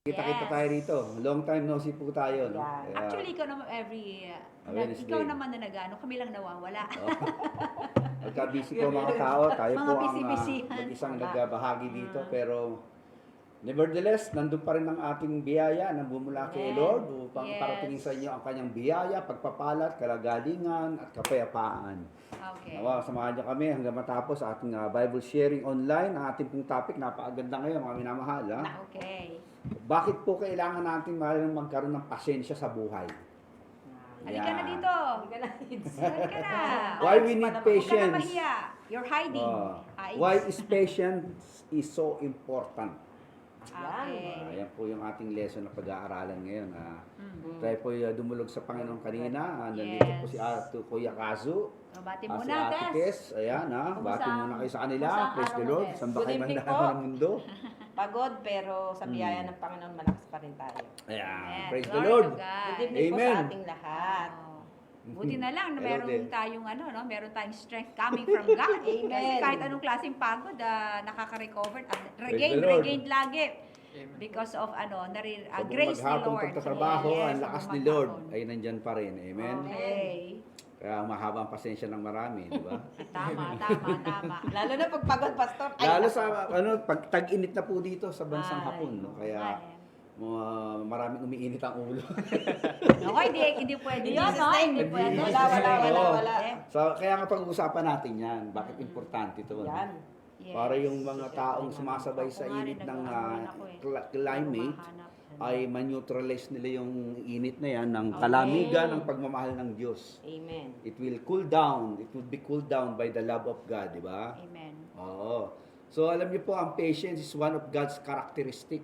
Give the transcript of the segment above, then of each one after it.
Kita-kita tayo rito. Long time no see po tayo. No? Yeah. Kaya, Actually, ikaw naman Wednesday. ikaw naman na nag-ano, kami lang nawawala. Pagka-busy po mga tao, tayo Mga po ang busy-busyhan. mag-isang nagbabahagi dito. Pero nevertheless, nandun pa rin ang ating biyaya na bumula kay Yes. Lord upang Yes. paratingin sa inyo ang kanyang biyaya, pagpapalat, kalagalingan at kapayapaan. Okay. Nawa, samahan niyo kami hanggang matapos ating Bible sharing online. Ang ating pong topic, napakaganda ngayon mga minamahal. Okay. Bakit po kailangan natin magkaroon ng pasensya sa buhay? Halika na Yan. dito. Halika na dito. Halika na. Why we need Huwag ka na patience? mahiya. You're hiding. Why is patience is so important? Okay. Yan po yung ating lesson na pag-aaralan ngayon. Mm. Tayo po dumulog sa Panginoon kanina. Nandito Yes. po si Kuya Kazu. O, bati Si muna, Ate Tess. Tess. Ayan bati Kumusta? muna kayo sa kanila. Kumusta ang Praise the araw mo, Lord. Tess? Saan ba Good kayo evening mandaan po. ng mundo? Pagod pero sa biyaya ng Panginoon malakas pa rin tayo. Ayan. Yes, Praise the glory Lord. to God. Good evening po Amen. sa ating lahat. Oh. Buti na lang na Hello meron din. tayong meron tayong strength coming from God. Amen. Kasi kahit anong klaseng pagod, nakaka-recover at Praise the Lord. regained lagi. Amen. Because of Pag grace ni maghapong Lord. pagtatrabaho, Yes, ang lakas pag ni Lord maghapon. ay nandyan pa rin. Amen. Okay. Kaya mahabang pasensya ng marami, di ba? Tama. Lalo na pag pagod, Pastor. Ay, Lalo nako. sa pag tag-init na po dito sa bansang Ay, Hapon, no? Kaya maraming umiinit ang ulo. No, hindi pwede In yun, Jesus' no? name. Hindi pwede. Wala. So, kaya nga pag-uusapan natin yan, bakit importante ito? no? Yan. Yes. Para yung mga taong sumasabay sa Ako nga init rin, ng nag-ano rin ako eh. climate, Mahanap. ay man-neutralize nila yung init na yan ng Okay. kalamigan ng pagmamahal ng Diyos. Amen. It will cool down. It will be cooled down by the love of God, di ba? Amen. Oo. So, alam niyo po, ang patience is one of God's characteristic.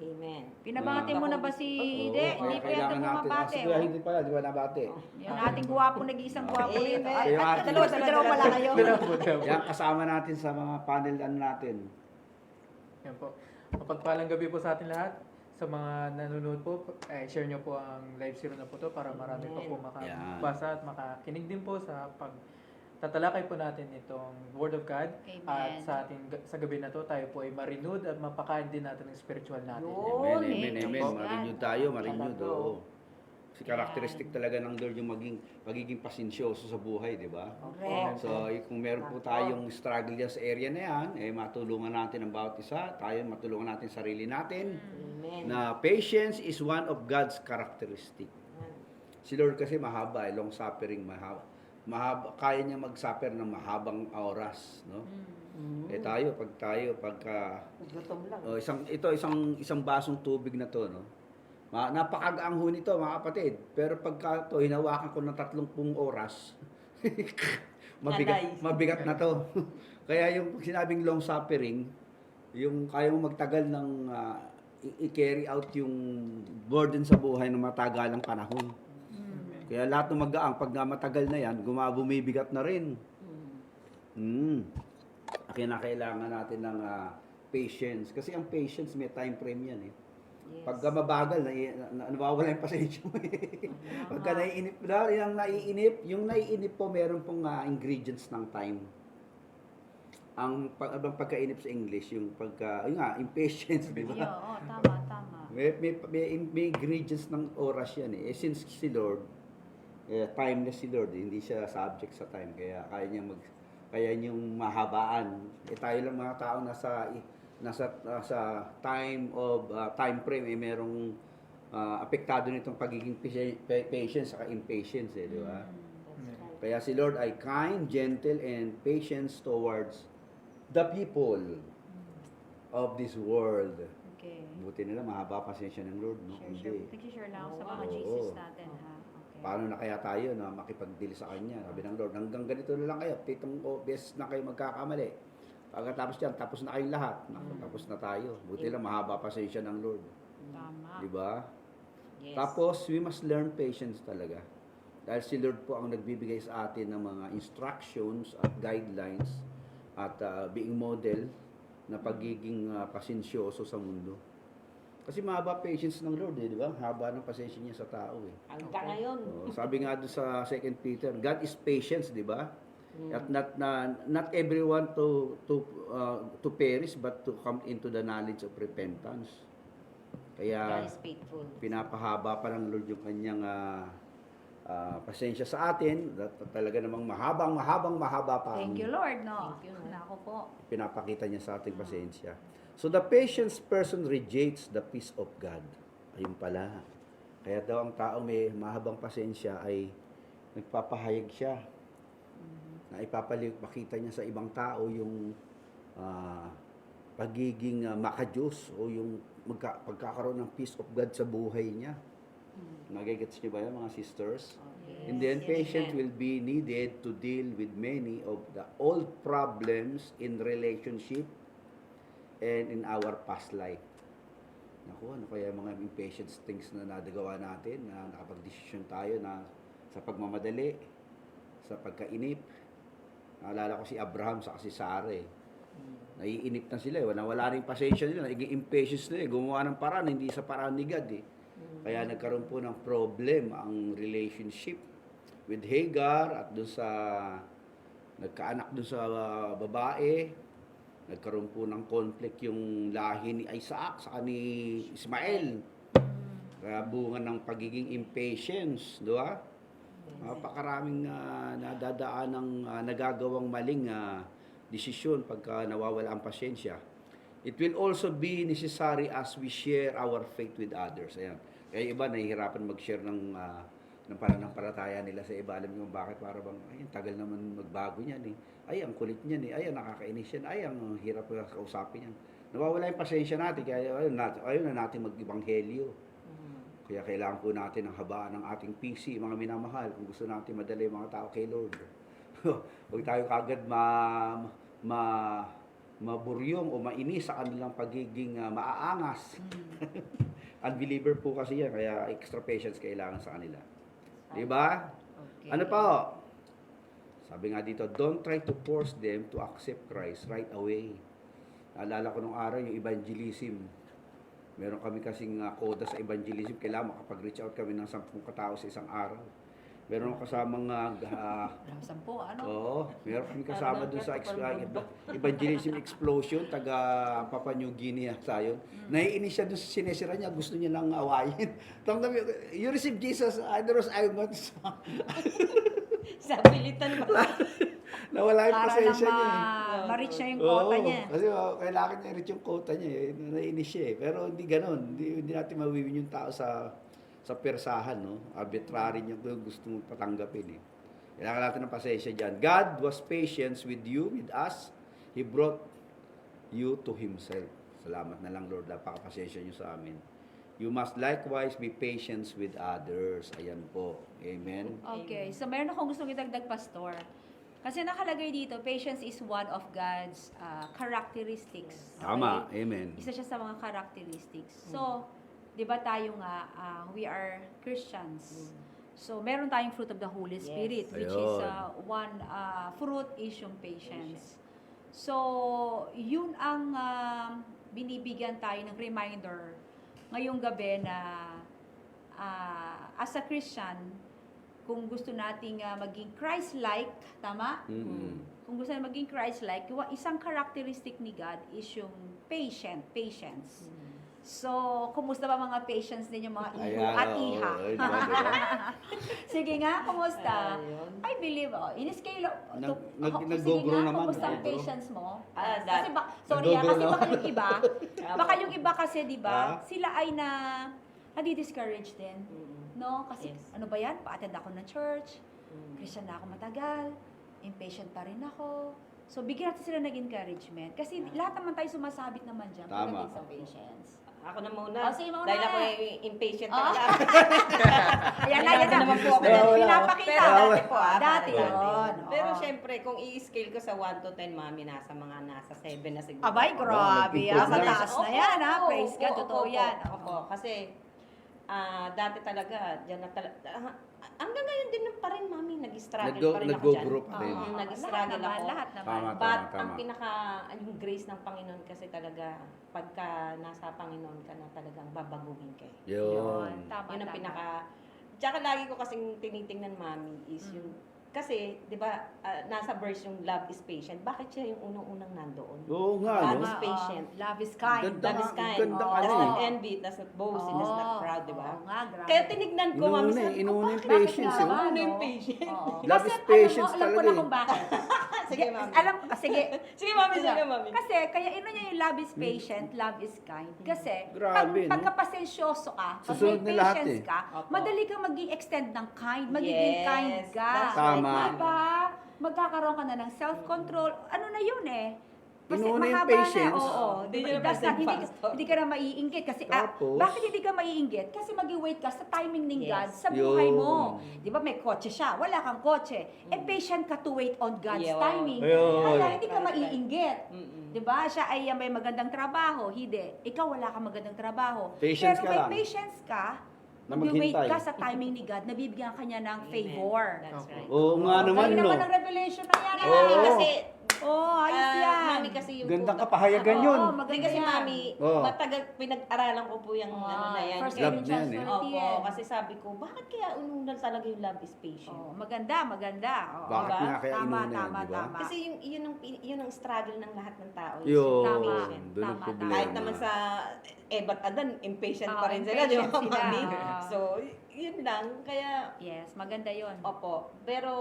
Amen. Pinabati mo na ba si Oo, Ide? kaya Hindi pa yata kailangan natin. bumabati. Sige, hindi pala, di ba nabati? Yung ating guwapo, nag-iisang guwapo Amen. rito. Kaya yung ating- Dalawa pala kayo. Yan, kasama natin sa mga panel natin. Yan po. Mapagpalang gabi po sa atin lahat. Sa mga nanonood po, share nyo po ang live zero na po to para marami pa po makabasa at makakinig din po sa tatalakay po natin itong Word of God. Amen. At sa gabi na to, tayo po ay ma-renewed at mapakain din natin ng spiritual natin. Yun. Amen. Praise Marinyod God. tayo, marinyod. Talaga. Oo. Kasi karakteristik talaga ng Lord yung magiging pasensyoso sa buhay, di ba? Correct. So, kung meron po tayong struggle dyan sa area na yan, matulungan natin ang bawat isa, tayo matulungan natin sarili natin, Amen. na patience is one of God's characteristic. Si Lord kasi mahaba, long suffering, mahaba, kaya niya mag-suffer ng mahabang oras, no? Pagka Gutom lang. isang basong tubig na to, no? Napakagaang ho nito, mga kapatid. Pero pagka to hinawakan ko ng 30 oras, mabigat na to. Kaya yung pag sinabing long suffering, yung kaya mo magtagal ng i-carry out yung burden sa buhay ng matagalang panahon. Kaya lahat ng magaang, pag matagal na yan, bumibigat na rin. Kaya kailangan natin ng patience. Kasi ang patience, may time frame yan eh. Yes. Pagka mabagal, nawawala yung pasensya mo eh. Pagka naiinip, yung naiinip po, meron pong ingredients ng time. Ang pagkainip sa English, yung impatience, di ba? Oo, tama. May ingredients ng oras yan eh. Since si Lord, timeless si Lord, hindi siya subject sa time. Kaya kaya niyong mahabaan. Tayo lang mga tao nasa time frame merong apektado nitong pagiging patience saka impatience di ba? Kaya si Lord ay kind, gentle, and patience towards the people of this world. Okay. Buti nila mahaba pasensya ng Lord, no? Hindi. Nag-share lang ako sa mga Oo. Jesus natin, ha? Okay. Paano na kaya tayo na makipagdili sa Kanya? Sabi ng Lord, hanggang ganito na lang kayo. 7 beses na kayo magkakamali. Pagkatapos yan, tapos na kayong lahat. Tapos na tayo. Buti lang mahaba pasensya ng Lord. Tama. Di ba? Yes. Tapos, we must learn patience talaga. Dahil si Lord po ang nagbibigay sa atin ng mga instructions at guidelines at being model na pagiging pasensyoso sa mundo. Kasi mahaba patience ng Lord, di ba? Haba ng pasensya niya sa tao eh. Hanggang ngayon. Sabi nga doon sa 2 Peter, God is patience, di ba? At not everyone to perish but to come into the knowledge of repentance. Kaya God is faithful. pinapahaba pa ng Lord yung kanyang pasensya sa atin. Talaga namang mahaba pa Thank ang you, Lord, no? Thank you, Lord. Nako po. pinapakita niya sa ating pasensya. So the patient person rejects the peace of God. Ayun pala. Kaya daw ang tao may mahabang pasensya ay nagpapahayag siya. Na makita niya sa ibang tao yung pagiging makajos o yung pagkakaroon ng peace of God sa buhay niya. Nagigets niyo ba yan, mga sisters? Yes. And then Yes, patience amen. will be needed to deal with many of the old problems in relationship and in our past life. Naku, ano kaya mga impatience things na nadagawa natin, na nakapag-desisyon tayo na sa pagmamadali, sa pagkainip. Naalala ko si Abraham sa si Sarah eh. Naiinip na sila eh. Wala rin pasensya nila. Naging impatience na eh. Gumawa ng paraan, hindi sa paraan ni God eh. Kaya nagkaroon po ng problem ang relationship with Hagar at dun sa nagkaanak dun sa babae. Nagkaroon po ng conflict yung lahi ni Isaac sa ni Ismael. Kaya bunga ng pagiging impatience, di ba? Napakaraming nadadaan ng nagagawang maling desisyon pagka nawawala ang pasensya. It will also be necessary as we share our faith with others. Ayan. Kaya iba nahihirapan mag-share ng pananampalataya nila sa iba. Alam niyo bakit? Para bang, ay, tagal naman magbago niyan eh. Ay, ang kulit niyan eh. Ay, ang nakakainis yan. Ay, ang hirap kausapin yan. Nawawala yung pasensya natin. Kaya ayun na natin mag-ibanghelyo. Kaya kailangan po natin ang habaan ng ating PC, mga minamahal, kung gusto natin madala yung mga tao kay Lord. Huwag tayo kagad maburyong o mainis sa kanilang pagiging maaangas. Unbeliever po kasi yan, kaya extra patience kailangan sa kanila. Di ba? Okay. Ano pa? Sabi nga dito, don't try to force them to accept Christ right away. Naalala ko nung araw yung evangelism. Meron kami kasing koda sa evangelism. Kailangan makapag-reach out kami ng 10 katao sa isang araw. Meron kasamang Sampo, ano? oo, meron kami kasama dun sa evangelism explosion, taga Papua New Guinea tayo. Naiinis siya dun sa sinesira niya, gusto niya lang awayin. You receive Jesus, I want. Sa pilitan ba? Nawala yung Para lang pasensya niya eh. ma-reach niya yung quota Oo, niya. kasi kailangan niya i-reach yung quota niya eh. Naiinis siya eh. Pero hindi ganun. Hindi natin mawiwin yung tao sa persahan, no? Arbitrary niya kung gusto mong patanggapin eh. Kailangan natin ng pasensya dyan. God was patient with you, with us. He brought you to Himself. Salamat na lang, Lord. Napakapasensya niyo sa amin. You must likewise be patient with others. Ayan po. Amen. Okay, so meron akong gustong idagdag, Pastor. Kasi nakalagay dito, patience is one of God's characteristics. Tama. Okay? Amen. Isa siya sa mga characteristics. So, di ba tayo nga, we are Christians. So, meron tayong fruit of the Holy Yes. Spirit, which is Ayun. one fruit is yung patience. So, yun ang binibigyan tayo ng reminder ngayong gabi na as a Christian, kung gusto nating maging Christ-like, tama? Kung gusto natin maging Christ-like, isang characteristic ni God is yung patience. So, kumusta ba mga patience ninyo, mga iho at iha? Sige nga, kumusta? Ayun. I believe, in-scale, Nag-go-grow naman. kumusta ang Nag-go-grow. patience mo? Ah, Kasi Nag-go-grow kasi naman. baka yung iba, baka yung iba kasi, di ba, Ah? sila ay nadi-discourage din. No? Kasi, Yes. ano ba yan? Pa-attend ako ng church, Christian na ako matagal, impatient pa rin ako. So, bigyan natin sila ng encouragement. Kasi lahat naman tayo sumasabit naman dyan Tama. pagdating sa patience. Ako na muna. Oh, sige, mauna Dahil ka. ako impatient Oh. talaga. Ayan na, yan na. naman po ako. Pinapakita. Pero dati po Dati parang yun. Pero Oo. syempre, kung i-scale ko sa 1 to 10, mami, nasa 7 na siguro. Abay, grabe. nag-improve Sa na. taas na yan, ha? Opo, Praise God, opo, totoo opo, yan. Opo, kasi dati talaga, dyan na talaga, hanggang ngayon din pa rin, mami, nag-struggle pa rin ako dyan. Nag-go-group pa rin. Oo, nag-struggle ako. Lahat naman. Tama. But ang yung grace ng Panginoon kasi talaga, pagka nasa Panginoon ka na talagang babaguhin ka. Yun. Tama, Yun ang tama. tsaka lagi ko kasing tinitingnan, mami, is yung kasi, di ba, nasa verse yung love is patient. Bakit siya yung unang-unang nandoon? Oo nga, Love no? is patient. Love is kind. Ganda Love is nga, kind. ganda Does ano not eh. envy, it does not boast, it does not proud, di ba? Oo nga, grabe. Kaya tinignan ko, mami, Inuuna sabi ko, inuuna yung bakit patience, nga eh. ba, no? ano yung patient? Oo. Love Kasi is patience alam ko talaga na eh. kung bakit. Sige, mami. Sige. Sige, mami, sige, mami. Kasi, kaya ino niya yung love is patient, love is kind. Kasi, Grabe, no? pagkapasensyoso ka, pag Susunod may na lahat patience eh. ka, Opo. madali kang maging extend ng kind, magiging Yes, kind ka. that's right, Diba? mami. Magkakaroon ka na ng self-control. Ano na yun eh? Kasi Inuuna yung mahaba patience. na, oo. Hindi Diba? niya That's not, napansin pastor. hindi ka na maiinggit. Kasi, Tapos? bakit hindi ka maiinggit? Kasi mag-wait ka sa timing ng Yes. God sa buhay Yun. mo. Di ba may kotse siya, wala kang kotse. Eh patient ka to wait on God's Yun. timing. Ayun. Kaya hindi ka Right, right. maiinggit. Mm-mm. Di ba? Siya ay may magandang trabaho. Hindi. Ikaw wala kang magandang trabaho. Patience Pero ka may lang. patience ka, Na mag-wait maghintay. ka sa timing ni God, nabibigyan ka niya ng Amen. favor. That's right. Oo nga naman, Galing no? naman ang revelation na yan. Nga, Oo. mami, kasi, Ayos yan. mami, kasi yung Gandang po- kapahayagan Oo, yun. maganda Hindi kasi yan. mami, Oo. matagal pinag-aralan ko po yung ano na yan. First Love Corinthians niyan, eh. 30 Opo, yan. kasi sabi ko, bakit kaya unang talaga yung love is patient? Oh, maganda, maganda. Oo, Bakit Diba? nga kaya tama, inuna yan, tama, di ba? tama. Kasi yun ang struggle ng lahat ng tao. is Yun, yung Tama. patient. doon ang Tama, problema. Kahit naman sa Eva at Adan, impatient Oo, pa rin sila, di ba, impatient sila, mami? oo. So, yun lang. Kaya, Yes, maganda yun. opo. Pero,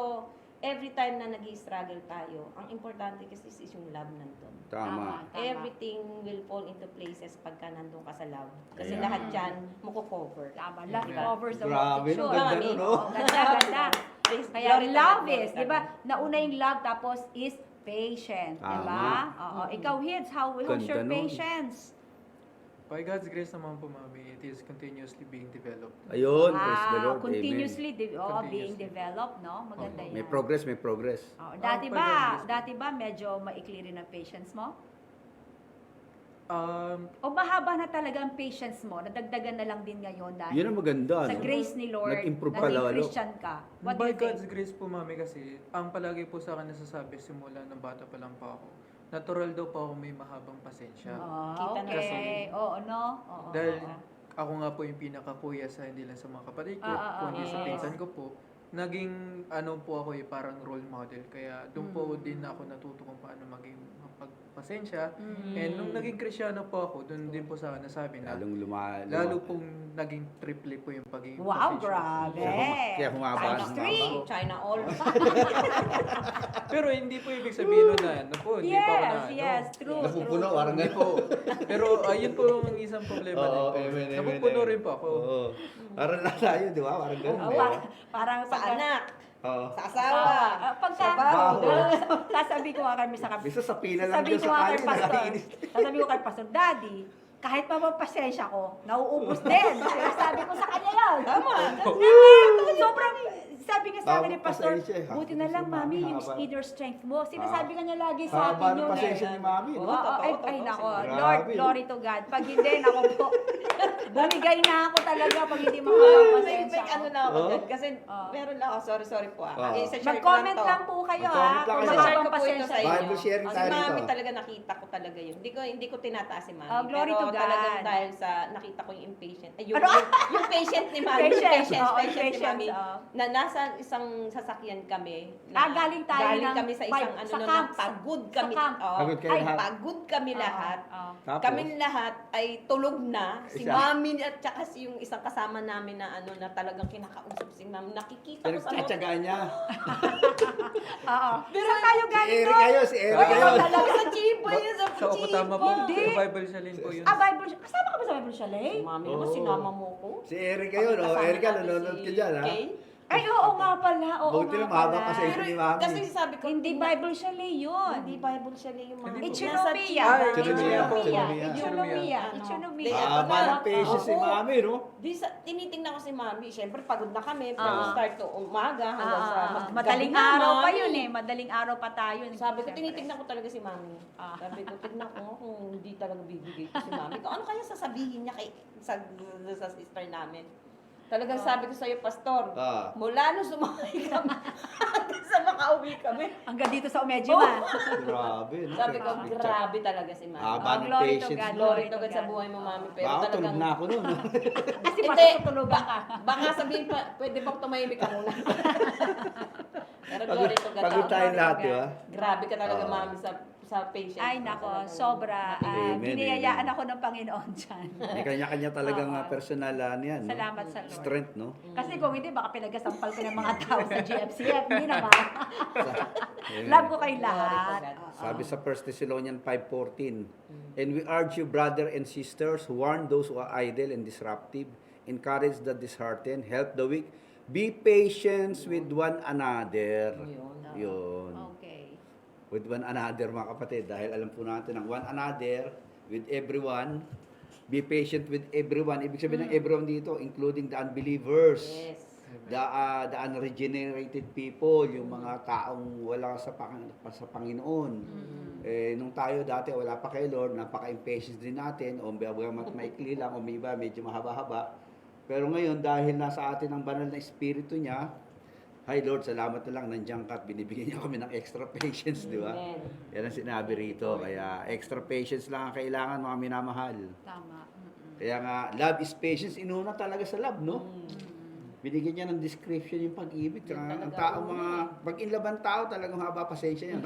every time na nag-struggle tayo, ang importante kasi is yung love nandun. Tama. Everything will fall into places pagka nandun ka sa love. Kasi Ayan. lahat dyan, mako-cover. Tama, love Diba? covers the Grabe, multitude. no? Ganda Mami. nun, no? Oo, ganda, ganda. Praise Kaya glory to love God, is, glory di ba? to God. Nauna yung love, tapos is patient, di ba? Tama. Oo, ikaw, Hids, how's Ganda your nun. patience? By God's grace naman po, mami, it is continuously being developed. Ayun, praise the Lord. Continuously, being Continuously. developed, no? Maganda yan. May progress, may progress. Oo, By God's grace. dati ba medyo maikli rin ang patience mo? Um, O mahaba na talaga ang patience mo? Nadagdagan na lang din ngayon dahil Yun ang maganda, sa no? grace ni Lord, Nag-improve pa naging lalo. Christian ka. What do by you God's think? grace po, mami, kasi ang palagi po sa akin nasasabi simula ng bata pa lang po ako, natural daw po ako may mahabang pasensya. Kita na Okay. Oo, no? Oo, Dahil oo. ako nga po yung pinakakuya sa hindi lang sa mga kapatid ko, kundi sa yes. pinsan ko po. Naging ano po ako parang role model. Kaya doon po din ako natuto kung paano maging mapagpasensya. And nung naging Kristyano po ako, doon din po sa akin nasabi na Lalong lalo pong naging triple po yung pagiging Wow, pasensya. grabe! Kaya humaba Times ang three. haba. China all. Pero hindi po ibig sabihin nun na ano po, hindi pa ako na ano. Yes, true. Napupuno, true. parang Hindi ganun. po. Pero ayun po ang isang problema din po. Napupuno rin po ako. Oo. Parang lang tayo, di ba? Parang ganun. Oo, di ba? parang Sa anak, Oo. sa asawa, Pagka, sa baho. sasabi ko nga kami sa Bisa sa pila lang sabi dyan ko sa nga kanya, kay Pastor, nakakainis. sasabi ko kay Pastor, Daddy, kahit pa mapasensya ko, nauubos din. Sabi ko sa kanya yun. Tama. Sobrang, sabi nga sa akin ni Tama, Pastor, pasensya eh. buti na lang, Si Mami, Mami, yung haba. inner strength mo. Sinasabi ka niya lagi sa Haba akin ng yun. pasensya ni Mami, no? Oo, ay, Totoo, nako, Grabe, Lord, no? glory to God. Pag hindi, nako po, bumigay na ako talaga pag hindi makakapasensya may ano ko. na ako Oh? dyan. Kasi Oh. meron lang ako, sorry po ah. Oh. Isa-share ko Mag-comment to. lang po kayo, ha? Mag-comment lang Kung kayo. Isa-share mahabang ko po ito pasensya sa niyo. inyo. Bible sharing Si tayo Mami nito. talaga nakita ko talaga yun. Hindi ko tinataas si Mami. Oh, glory pero to God. talagang dahil sa nakita ko yung impatient. Ay, Ano? yung patient ni Mami. Patience, Yung oo, patient ni patience, Mami. oo. Na nasa isang sasakyan kami. Na Galing tayo ng kami sa isang sa ano na camp, pagod sa kami. camp. Oo. Pagod kayo Ay, lahat. pagod kami lahat. Oo. Tapos, Kami lahat ay tulog na. Si Isa. Mami at saka si yung isang kasama namin na ano na talagang kinakausap si Mami. Nakikita ko sa pinagtsatsagaan niya. Oo. Saan tayo Si galing Eric doon? kayo, si Eric Oy, kayo. Talaga sa chipo yun, sa Sa chipo. tama po, Hindi. sa Bible Shalin po yun. Bible, kasama ka ba sa Bible Si Chalet? Mami naman, Oo. sinama mo ko. Si Eric kayo, no? Kasama Eric, namin nanonood si ka dyan, ha? Kay. Ay, oo nga pala. Oo Buti nga na mahaba pala. pasensya ni Mami. Kasi sabi ko, Hindi Bible Chalet yun. Hindi Bible siya yung mga Hindi po. Ichinomiya. Ay, Ichinomiya po, Ichinomiya. Ichinomiya. Ano? Ichinomiya. Haba ng patience si Oo. Mami, no? Di sa, tinitingnan ko si Mami, syempre pagod na kami, from Oo. start to umaga hanggang sa Madaling gabi na, araw pa Mami. yun eh. Madaling araw pa tayo. Sabi ko, Siyempre. tinitingnan ko talaga si Mami. Sabi ko, tignan ko kung hindi talaga bibigay ko si Mami. Kung ano kaya sasabihin niya kay sa sister namin. Talagang sabi ko sa'yo, Pastor, Ah. mula nung sumakay kami, hanggang sa makauwi kami. Hanggang dito sa Omejima. Grabe, no? Sabi ko, grabe talaga si Mami. Haba ng glory to patience. God. Glory to God sa buhay mo, Mami. Pero Baka tulog talagang, na ako nun. Kasi Hindi. matutulugan ka. baka sabihin pa, pwede bang tumahimik ka muna? Pero Pagod, glory to God. pagod tayo glory to lahat, God. di ba? Grabe ka talaga, Oo. Mami, sa patience. Ay, mo. nako, Talagang sobra. matindi. Amen, Biniyayaan amen. ako ng Panginoon dyan. May kanya-kanya talagang Oo. personal niyan. No? Salamat sa Lord. Strength, no? Kasi kung hindi, baka pinagasampal ko ng mga tao sa GFCF. Hindi naman. Love ko kay lahat. Glory to God. Oo. Sabi sa 1 Thessalonians 5:14, and we urge you, brother and sisters, warn those who are idle and disruptive, encourage the disheartened, help the weak, be patient with one another. Yun. Yun. Okay. With one another, mga kapatid, dahil alam po natin ang one another, with everyone, be patient with everyone. Ibig sabihin ng everyone dito, including the unbelievers. Yes. The unregenerated people, yung mga taong wala sa Panginoon. Eh, nung tayo dati wala pa kay Lord, napaka-impatient din natin, o maikli lang, o may iba medyo mahaba-haba. Pero ngayon, dahil nasa atin ang banal na espiritu niya, hi Lord, salamat na lang, nandiyan ka at binibigyan niya kami ng extra patience, di ba? Amen. Yan ang sinabi rito. Kaya extra patience lang ang kailangan, mga minamahal. Tama. Mm-mm. Kaya nga, love is patience, inuna talaga sa love, no? Binigyan niya ng description yung pag-ibig. Tsaka ang tao, pag inlaban tao, talagang haba pasensya yan.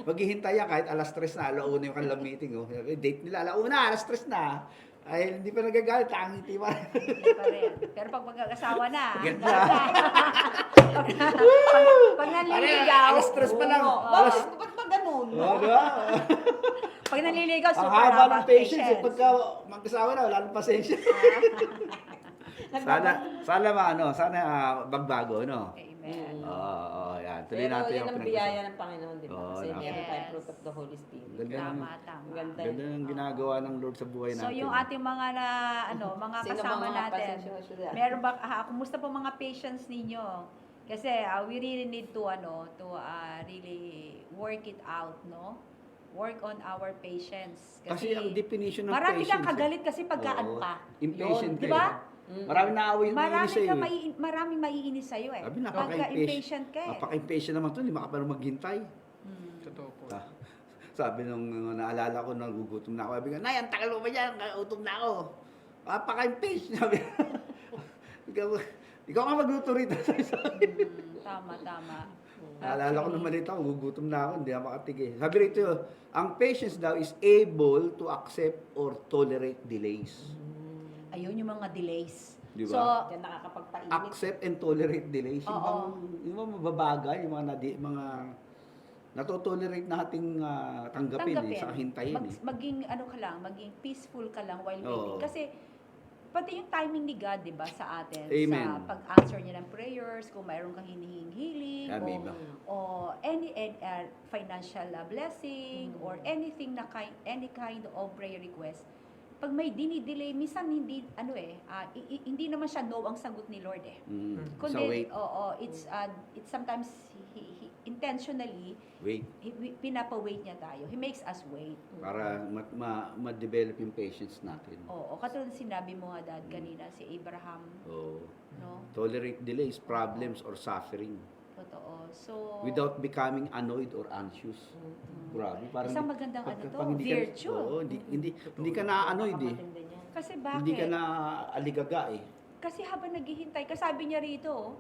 Maghihintay yan kahit alas 3 na, alauna yung kanilang meeting. Oh. Date nila, alauna, alas 3 na. Ay, hindi pa nagagalit, tangiti pa. Hindi pa rin. Pero pag mag-asawa na, Ganda. pag nanliligaw, Alas 3 pa lang. Oo. Alas, Ba't ba ganun? oh, di ba? pag nanliligaw, Ang super haba haba ng patience. Eh. Pagka mag-asawa na, wala nang pasensya. sana bagbago, no? Amen. Oo, yan. Tuloy Pero natin yan yung ang biyaya ng Panginoon, di ba? Oo, Kasi meron yes. tayong fruit of the Holy Spirit. Ganda ng, Tama, tama. Ganda. ganda ng ginagawa ng Lord sa buhay natin. So yung ating mga mga Sino kasama mga natin, pasensya? meron ba kumusta po mga patients ninyo? Kasi we really need to really work it out, no? Work on our patience. Kasi ang definition ng marami patience. kang kagalit kasi pagka ano ka. Impatient Di ka. ba? Marami naaaway yung Marami iinis sa'yo. ka maraming maiinis sa'yo eh. Sabi, Pagka napaka-impatient. impatient ka eh. Napaka-impatient naman to, hindi maka pa maghintay. Totoo po. Sabi nung naalala ko, nagugutom na ako. Sabi ko, Nay, ang tagal mo ba dyan? Utom na ako. Napaka-impatient. Sabi ikaw nga magluto rito. Tama, tama. Naalala ko nung malita ako, gugutom na ako, hindi ako makatigil. Sabi rito, ang patience daw is able to accept or tolerate delays. Ayun yung mga delays. Di ba? So, Yan nakakapagpainit. Accept and tolerate delays. Oo. Yung mga mababagay, yung mga natotolerate nating tanggapin, sa hintayin. maging ano ka lang, maging peaceful ka lang while Oo. waiting. Kasi pati yung timing ni God, 'di ba, sa atin Amen. sa pag-answer niya ng prayers, kung mayroon kang hinihing healing Amen. o any financial blessing or anything na any kind of prayer request. Pag may dinidelay, minsan hindi hindi naman siya no ang sagot ni Lord eh. Sa Kundi wait. it's sometimes he intentionally Wait. pinapa-wait niya tayo. He makes us wait. Para ma-develop yung patience natin. Oo, katulad sinabi mo nga dad kanina si Abraham, Oh. no? Tolerate delays, problems, or suffering. Totoo. So Without becoming annoyed or anxious. Grabe. Parang isang magandang ano to, pag hindi ka- virtue. Oo, hindi ka na-annoyed eh. Napakamatindi niya. Kasi bakit? Hindi ka na aligaga eh. Kasi habang naghihintay, kasabi niya rito,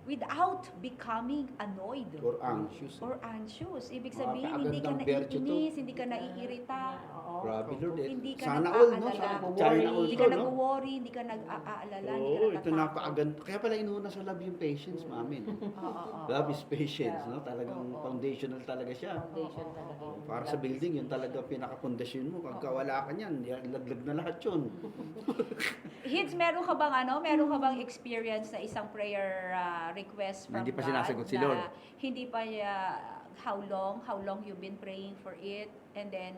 without becoming annoyed Or anxious. or anxious. Ibig Mga sabihin, hindi ka kaagandang virtue to. naiinis, hindi ka naiirita. Oo. Grabe Lord eh. Hindi ka Sana all, no? nag-aalala. Sana all Hindi to, ka no? nag-worry, hindi ka nag-aalala, hindi ka Oo, ito natatakot. napakaganda. Kaya pala inuuna sa love yung patience, mami. No? Oo. Love is patience, no? Talagang Oo. foundational talaga siya. Foundation talaga yun. Para sa building, yun talaga pinaka-pundasyon mo. Pagka wala ka niyan, laglag na lahat yun. Hits, meron ka bang experience na isang prayer request from Na hindi pa God sinasagot si na Lord? Hindi pa how long you've been praying for it, and then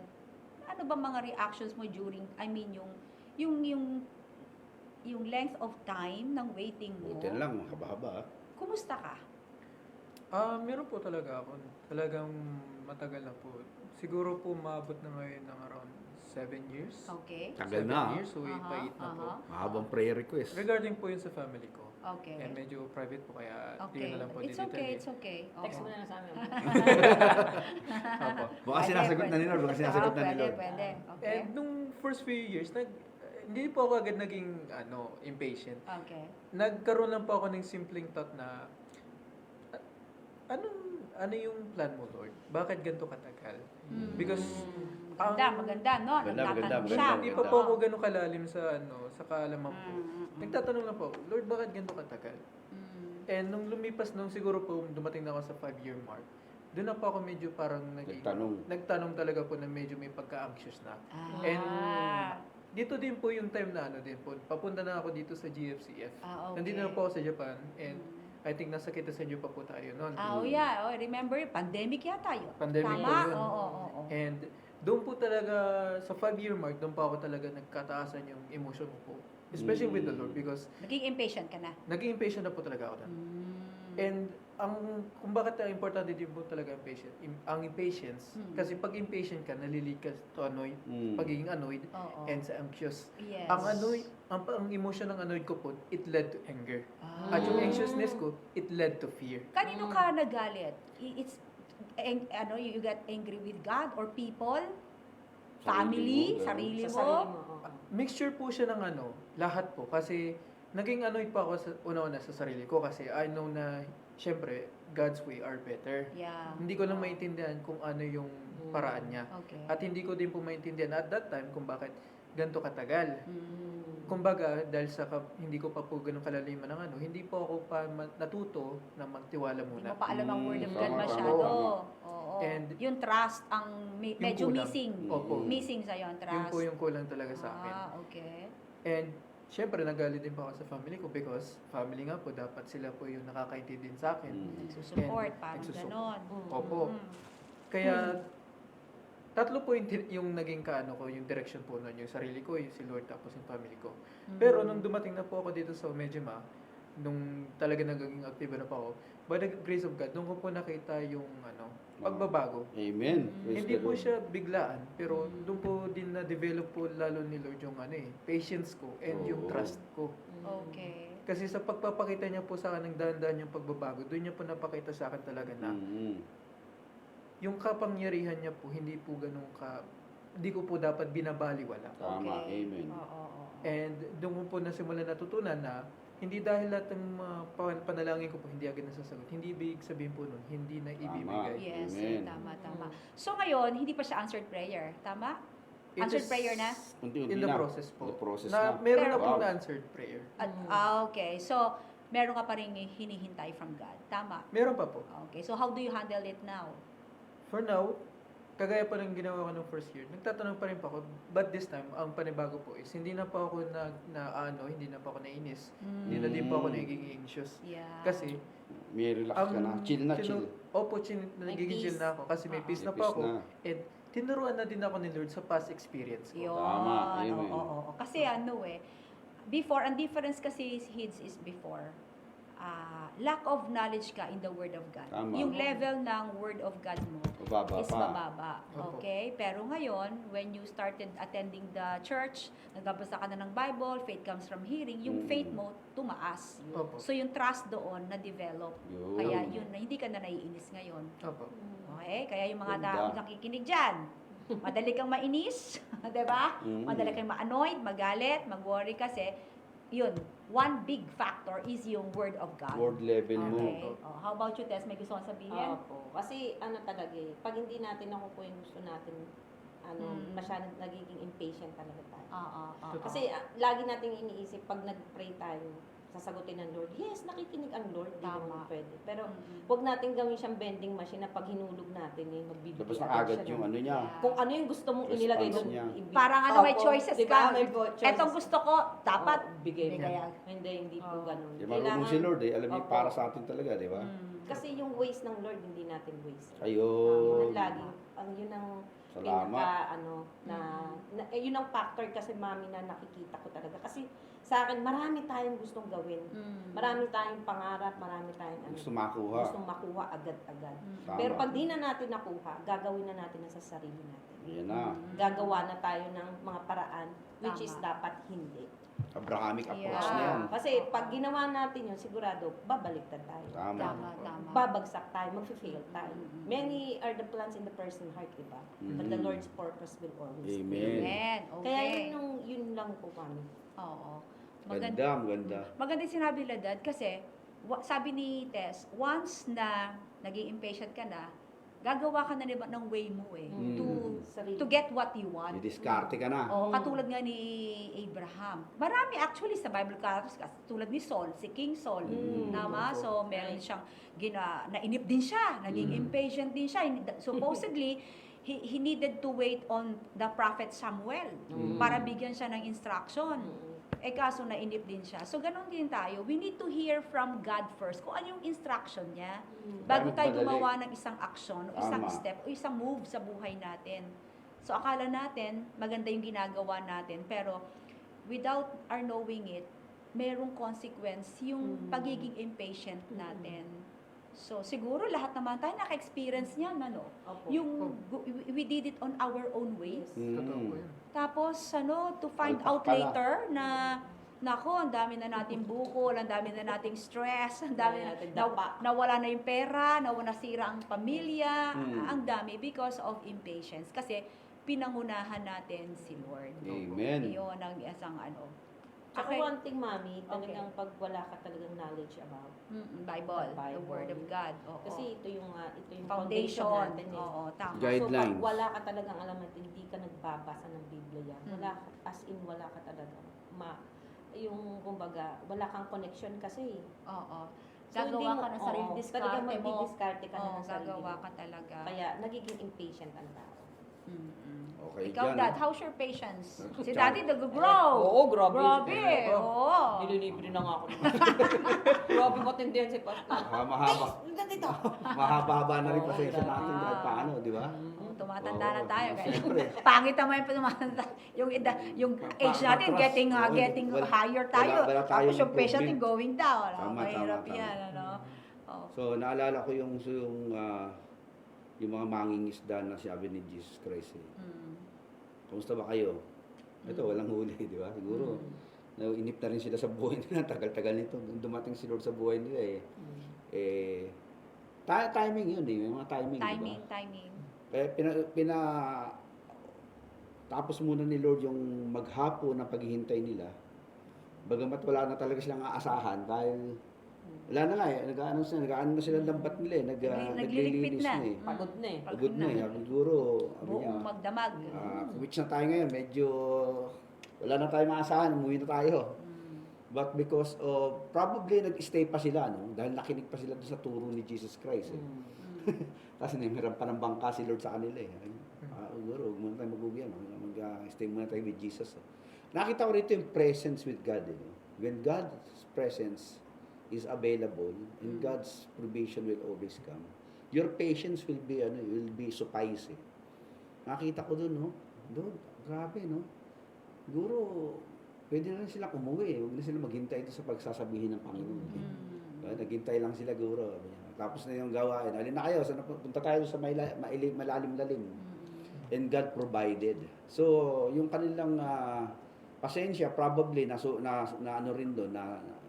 ano ba mga reactions mo during yung length of time ng waiting mo? Buti lang, haba-haba. Kumusta ka? Meron po talaga ako. Talagang matagal na po. Siguro po maabot na ngayon ng around 7 years. Okay. Tagal 7 na. years, so 8 na po. Mahabang prayer request. Regarding po yun sa family ko. Okay. And medyo private po, kaya Okay. yun na lang po It's okay, it's okay. Text mo Oo. na lang sa amin. Opo. Baka sinasagot na ni Lord, baka sinasagot na ni Pwede, Lord. pwede. Okay. And nung first few years, hindi po ako agad naging impatient. Okay. Nagkaroon lang po ako ng simpleng thought na, ano yung plan mo, Lord? Bakit ganito katagal? Because, Maganda, no? Maganda, Nagtatanong maganda, siya. maganda. hindi pa po ako ganun kalalim sa kaalaman po. Nagtatanong lang po, Lord, bakit ganito katagal? And nung lumipas nung siguro po, dumating na ako sa 5-year mark, doon na po ako medyo parang nagtanong talaga po na medyo may pagka-anxious na. And dito din po yung time na din po, papunta na ako dito sa GFCF. Okay. Nandito na po ako sa Japan and I think nasa Kitasenyo pa po tayo noon. Oh yeah, remember, pandemic yata yun. Pandemic Tama? po yun. Oo. And doon po talaga, sa 5-year mark, doon pa ako talaga nagkataasan yung emotion ko po. Especially with the Lord because Naging impatient ka na. naging impatient na po talaga ako doon. And kung bakit importante din po talaga ang impatience, kasi pag impatient ka, nalilid ka to annoyed, pagiging annoyed, Oo. and sa anxious. Yes. Ang emotion ng annoyed ko po, it led to anger. At yung anxiousness ko, it led to fear. Kanino ka nagalit? It's you get angry with God or people? Family? Sarili Sa mo? sarili mo. oo. Mixture po siya ng lahat po. Kasi naging annoyed pa ako una-una sa sarili ko kasi I know na, syempre, God's way are better. Yeah. Hindi ko lang maintindihan kung ano yung paraan niya. Okay. At hindi ko din po maintindihan at that time kung bakit ganito katagal. Mm. Kumbaga, dahil sa hindi ko pa po ganun kalaliman ng hindi po ako pa natuto na magtiwala Hindi muna. mo pa alam ang word of God Tama, masyado. tama. Oo. And yung trust ang medyo kulang. missing. Opo. Missing sa'yo ang trust. Yun po yung kulang talaga sa akin. Okay. And syempre, nagalit din pa ako sa family ko because family nga po, dapat sila po yung nakakaintindi din sa akin. Nagsusupport, And parang nagsusupport. ganon. Opo. Kaya, tatlo po yung naging ko, yung direction po nun, yung sarili ko, yung si Lord, tapos yung family ko. Pero nung dumating na po ako dito sa Omejima, nung talaga naging active na po ako, by the grace of God, nung ko po nakita yung pagbabago. Amen. Praise Hindi the po Lord. siya biglaan, pero doon po din na-develop po lalo ni Lord yung patience ko and yung Oo. trust ko. Okay. Kasi sa pagpapakita niya po sa akin ng dahan-dahan yung pagbabago, doon niya po napakita sa akin talaga na yung kapangyarihan niya po, hindi po ganun hindi ko po dapat binabaliwala. Tama. Okay. Amen. Oo. And doon ko po nasimula natutunan na hindi dahil lahat ng panalangin ko po hindi agad nasasagot. Hindi ibig sabihin po nun, hindi na ibibigay. Yes, Amen. tama. So ngayon, hindi pa siya answered prayer. Tama? It Answered is prayer na? Unti-unti In the na. process po. The process na. na. Meron na Pero- pong Wow. answered prayer. Okay. So, meron ka pa rin hinihintay from God. Tama? Meron pa po. Okay. So, how do you handle it now? For now, kagaya pa ng ginawa ko ng first year, nagtatanong pa rin pa ako. But this time, ang panibago po is, hindi na pa ako hindi na pa ako nainis. Hindi na din pa ako nagiging anxious. Yeah. Kasi, May relax ka na. Chill na, chill. Opo, nagiging chill peace. na ako. Kasi may Oo. peace na May pa peace ako. na. And tinuruan na din ako ni Lord sa past experience ko. Yun. Tama, amen. Oo. Kasi before, ang difference kasi is before. Lack of knowledge ka in the Word of God. Tama. Yung level ng Word of God mo Mababa is pa. mababa. Opo. Okay? Pero ngayon, when you started attending the church, nagbabasa ka na ng Bible, faith comes from hearing, yung faith mo tumaas. Opo. So yung trust doon na-develop. Yun. Kaya yun, hindi ka na naiinis ngayon. Opo. Okay? Kaya yung mga Ganda. taong nakikinig dyan, madali kang mainis, 'di ba? Madali kang ma-annoyed, magalit, mag-worry kasi yun, one big factor is yung word of God. Word level mo. Okay. Oh, how about you, Tess? May gusto kong sabihin? Opo. Kasi talaga pag hindi natin nakukuha yung gusto natin, masyadong nagiging impatient talaga tayo. Kasi lagi nating iniisip pag nag-pray tayo, sasagutin ng Lord. Yes, nakikinig ang Lord, di Tama. naman pwede. Pero huwag natin gawin siyang vending machine na pag hinulog natin, magbibigay Tapos agad nakagad siya yung ng- ano niya. Kung ano yung gusto mong inilagay Response doon. niya. Parang may Opo, choices di ka. ba? May choices. Etong gusto ko, dapat bigay mo. bigay. Hindi po ganun. Di marunong si Lord Alam niya Opo. para sa atin talaga, di ba? Kasi yung ways ng Lord, hindi natin ways. Ayun. Yun ang laging, yun ang Salamat. yun ang factor kasi mami na nakikita ko talaga. Kasi sa akin, marami tayong gustong gawin. Marami tayong pangarap, marami tayong Gusto makuha. gustong makuha agad-agad. Tama. Pero pag di na natin nakuha, gagawin na natin sa sarili natin. Yan na. Gagawa na tayo ng mga paraan, which is Tama. dapat hindi. Abrahamic approach Yeah. na yan. Kasi pag ginawa natin yun, sigurado, babaliktad tayo. Tama. Tama. Babagsak tayo, mag-fail tayo. Many are the plans in the person's heart, diba? But the Mhm. Lord's purpose will always be. Amen. Amen. Okay. Kaya yun lang po kami. Oo. Ganda, maganda. Maganda yung sinabi nila, Dad, kasi sabi ni Tess, once na naging impatient ka na, gagawa ka na diba ng way mo Mm. Sarili. to get what you want. Didiskarte ka na. Oh, katulad nga ni Abraham. Marami actually sa Bible characters, tulad ni Saul, si King Saul. Mm. Tama? So, meron siyang nainip din siya, naging impatient din siya. Supposedly, he needed to wait on the prophet Samuel para bigyan siya ng instruction. Eh kaso nainip din siya. So ganun din tayo. We need to hear from God first. Kung ano yung instruction niya. Bago tayo Madali. gumawa ng isang action, o isang Tama. step, o isang move sa buhay natin. So akala natin, maganda yung ginagawa natin. Pero without our knowing it, merong consequence yung pagiging impatient natin. So siguro lahat naman tayo naka-experience niyan, ano? Opo. Yung we did it on our own ways. Totoo po yun. Tapos, to find Palpak out pala. later na, nako, ang dami na nating bukol, ang dami na nating stress, ang dami na, nating dapa. nawala na yung pera, nasira ang pamilya, Mm. ang dami because of impatience. Kasi, pinangunahan natin si Lord. Amen. Iyon ang isang Tsaka Okay. one thing, mami, talagang pag wala ka talagang knowledge about. Bible, the Bible. Word of God. Oo. Kasi ito yung foundation. natin eh. Oo, tama. Guide- So pag Guidelines. wala ka talagang alam at hindi ka nagbabasa ng Biblia, wala ka, as in wala ka talaga yung kumbaga, wala kang connection kasi. Oo. So, Gagawa hindi mo- ka ng sarili oo, diskarte talagang mo. magdidiskarte ka na Oo, ng sarili gagawa mo. ka talaga. Kaya nagiging impatient ang tao. Okay, Ikaw, dyan, Dad, ah. how's your patience? Si Tsaka- Daddy, nag-grow. Oo, grabe. Grabe, oo. Nililibre na nga ako. Grabe matindihan si Pastor. Mahaba. Dito. Mahaba-haba na rin Oo, pasensya grabe. natin kahit paano, di ba? Tumatanda Oo, na tayo. siyempre. Pangit naman yung tumatanda. Yung age natin, Patras. getting Wala- higher tayo. wala tayong Tapos yung patient natin improvement. going down. Tama, Mahirap tama. yan, ano. Oh. So, naalala ko yung mga mangingisda na sabi ni Jesus Christ. Kamusta ba kayo? Ito, walang huli, di ba? Siguro, nauinip na rin sila sa buhay nila. Tagal-tagal nito. Nung dumating si Lord sa buhay nila timing yun eh. May mga timing, di ba? Timing. Kaya tapos muna ni Lord yung maghapon na paghihintay nila. Bagamat wala na talaga silang aasahan dahil wala na nga eh. Nag-ano na sila ng lambat nila eh. Nagliligpit Naglilinis na. na eh. Pagod na eh. Pagod na eh. Siguro, sabi niya, Buong magdamag. which na tayo ngayon, medyo wala na tayo maasahan, umuwi na tayo. But because of, probably nag-stay pa sila, no? Dahil nakinig pa sila doon sa turo ni Jesus Christ. Eh. Kasi namiram pa ng bangka si Lord sa kanila eh. Siguro, huwag muna tayo mag-uwi, mag-stay muna tayo with Jesus. Eh. Nakita ko rito yung presence with God. Eh. When God's presence is available and God's provision will always come, your patience will be suffice. Eh. Nakita ko doon, no? Doon, grabe, no? Siguro, pwede na rin sila umuwi. Huwag na sila maghintay doon sa pagsasabihin ng Panginoon. Naghintay lang sila, guro. Tapos na yung gawain. Alin na kayo, punta tayo sa malalim-lalim. And God provided. So, yung kanilang pasensya, probably, na ano rin doon,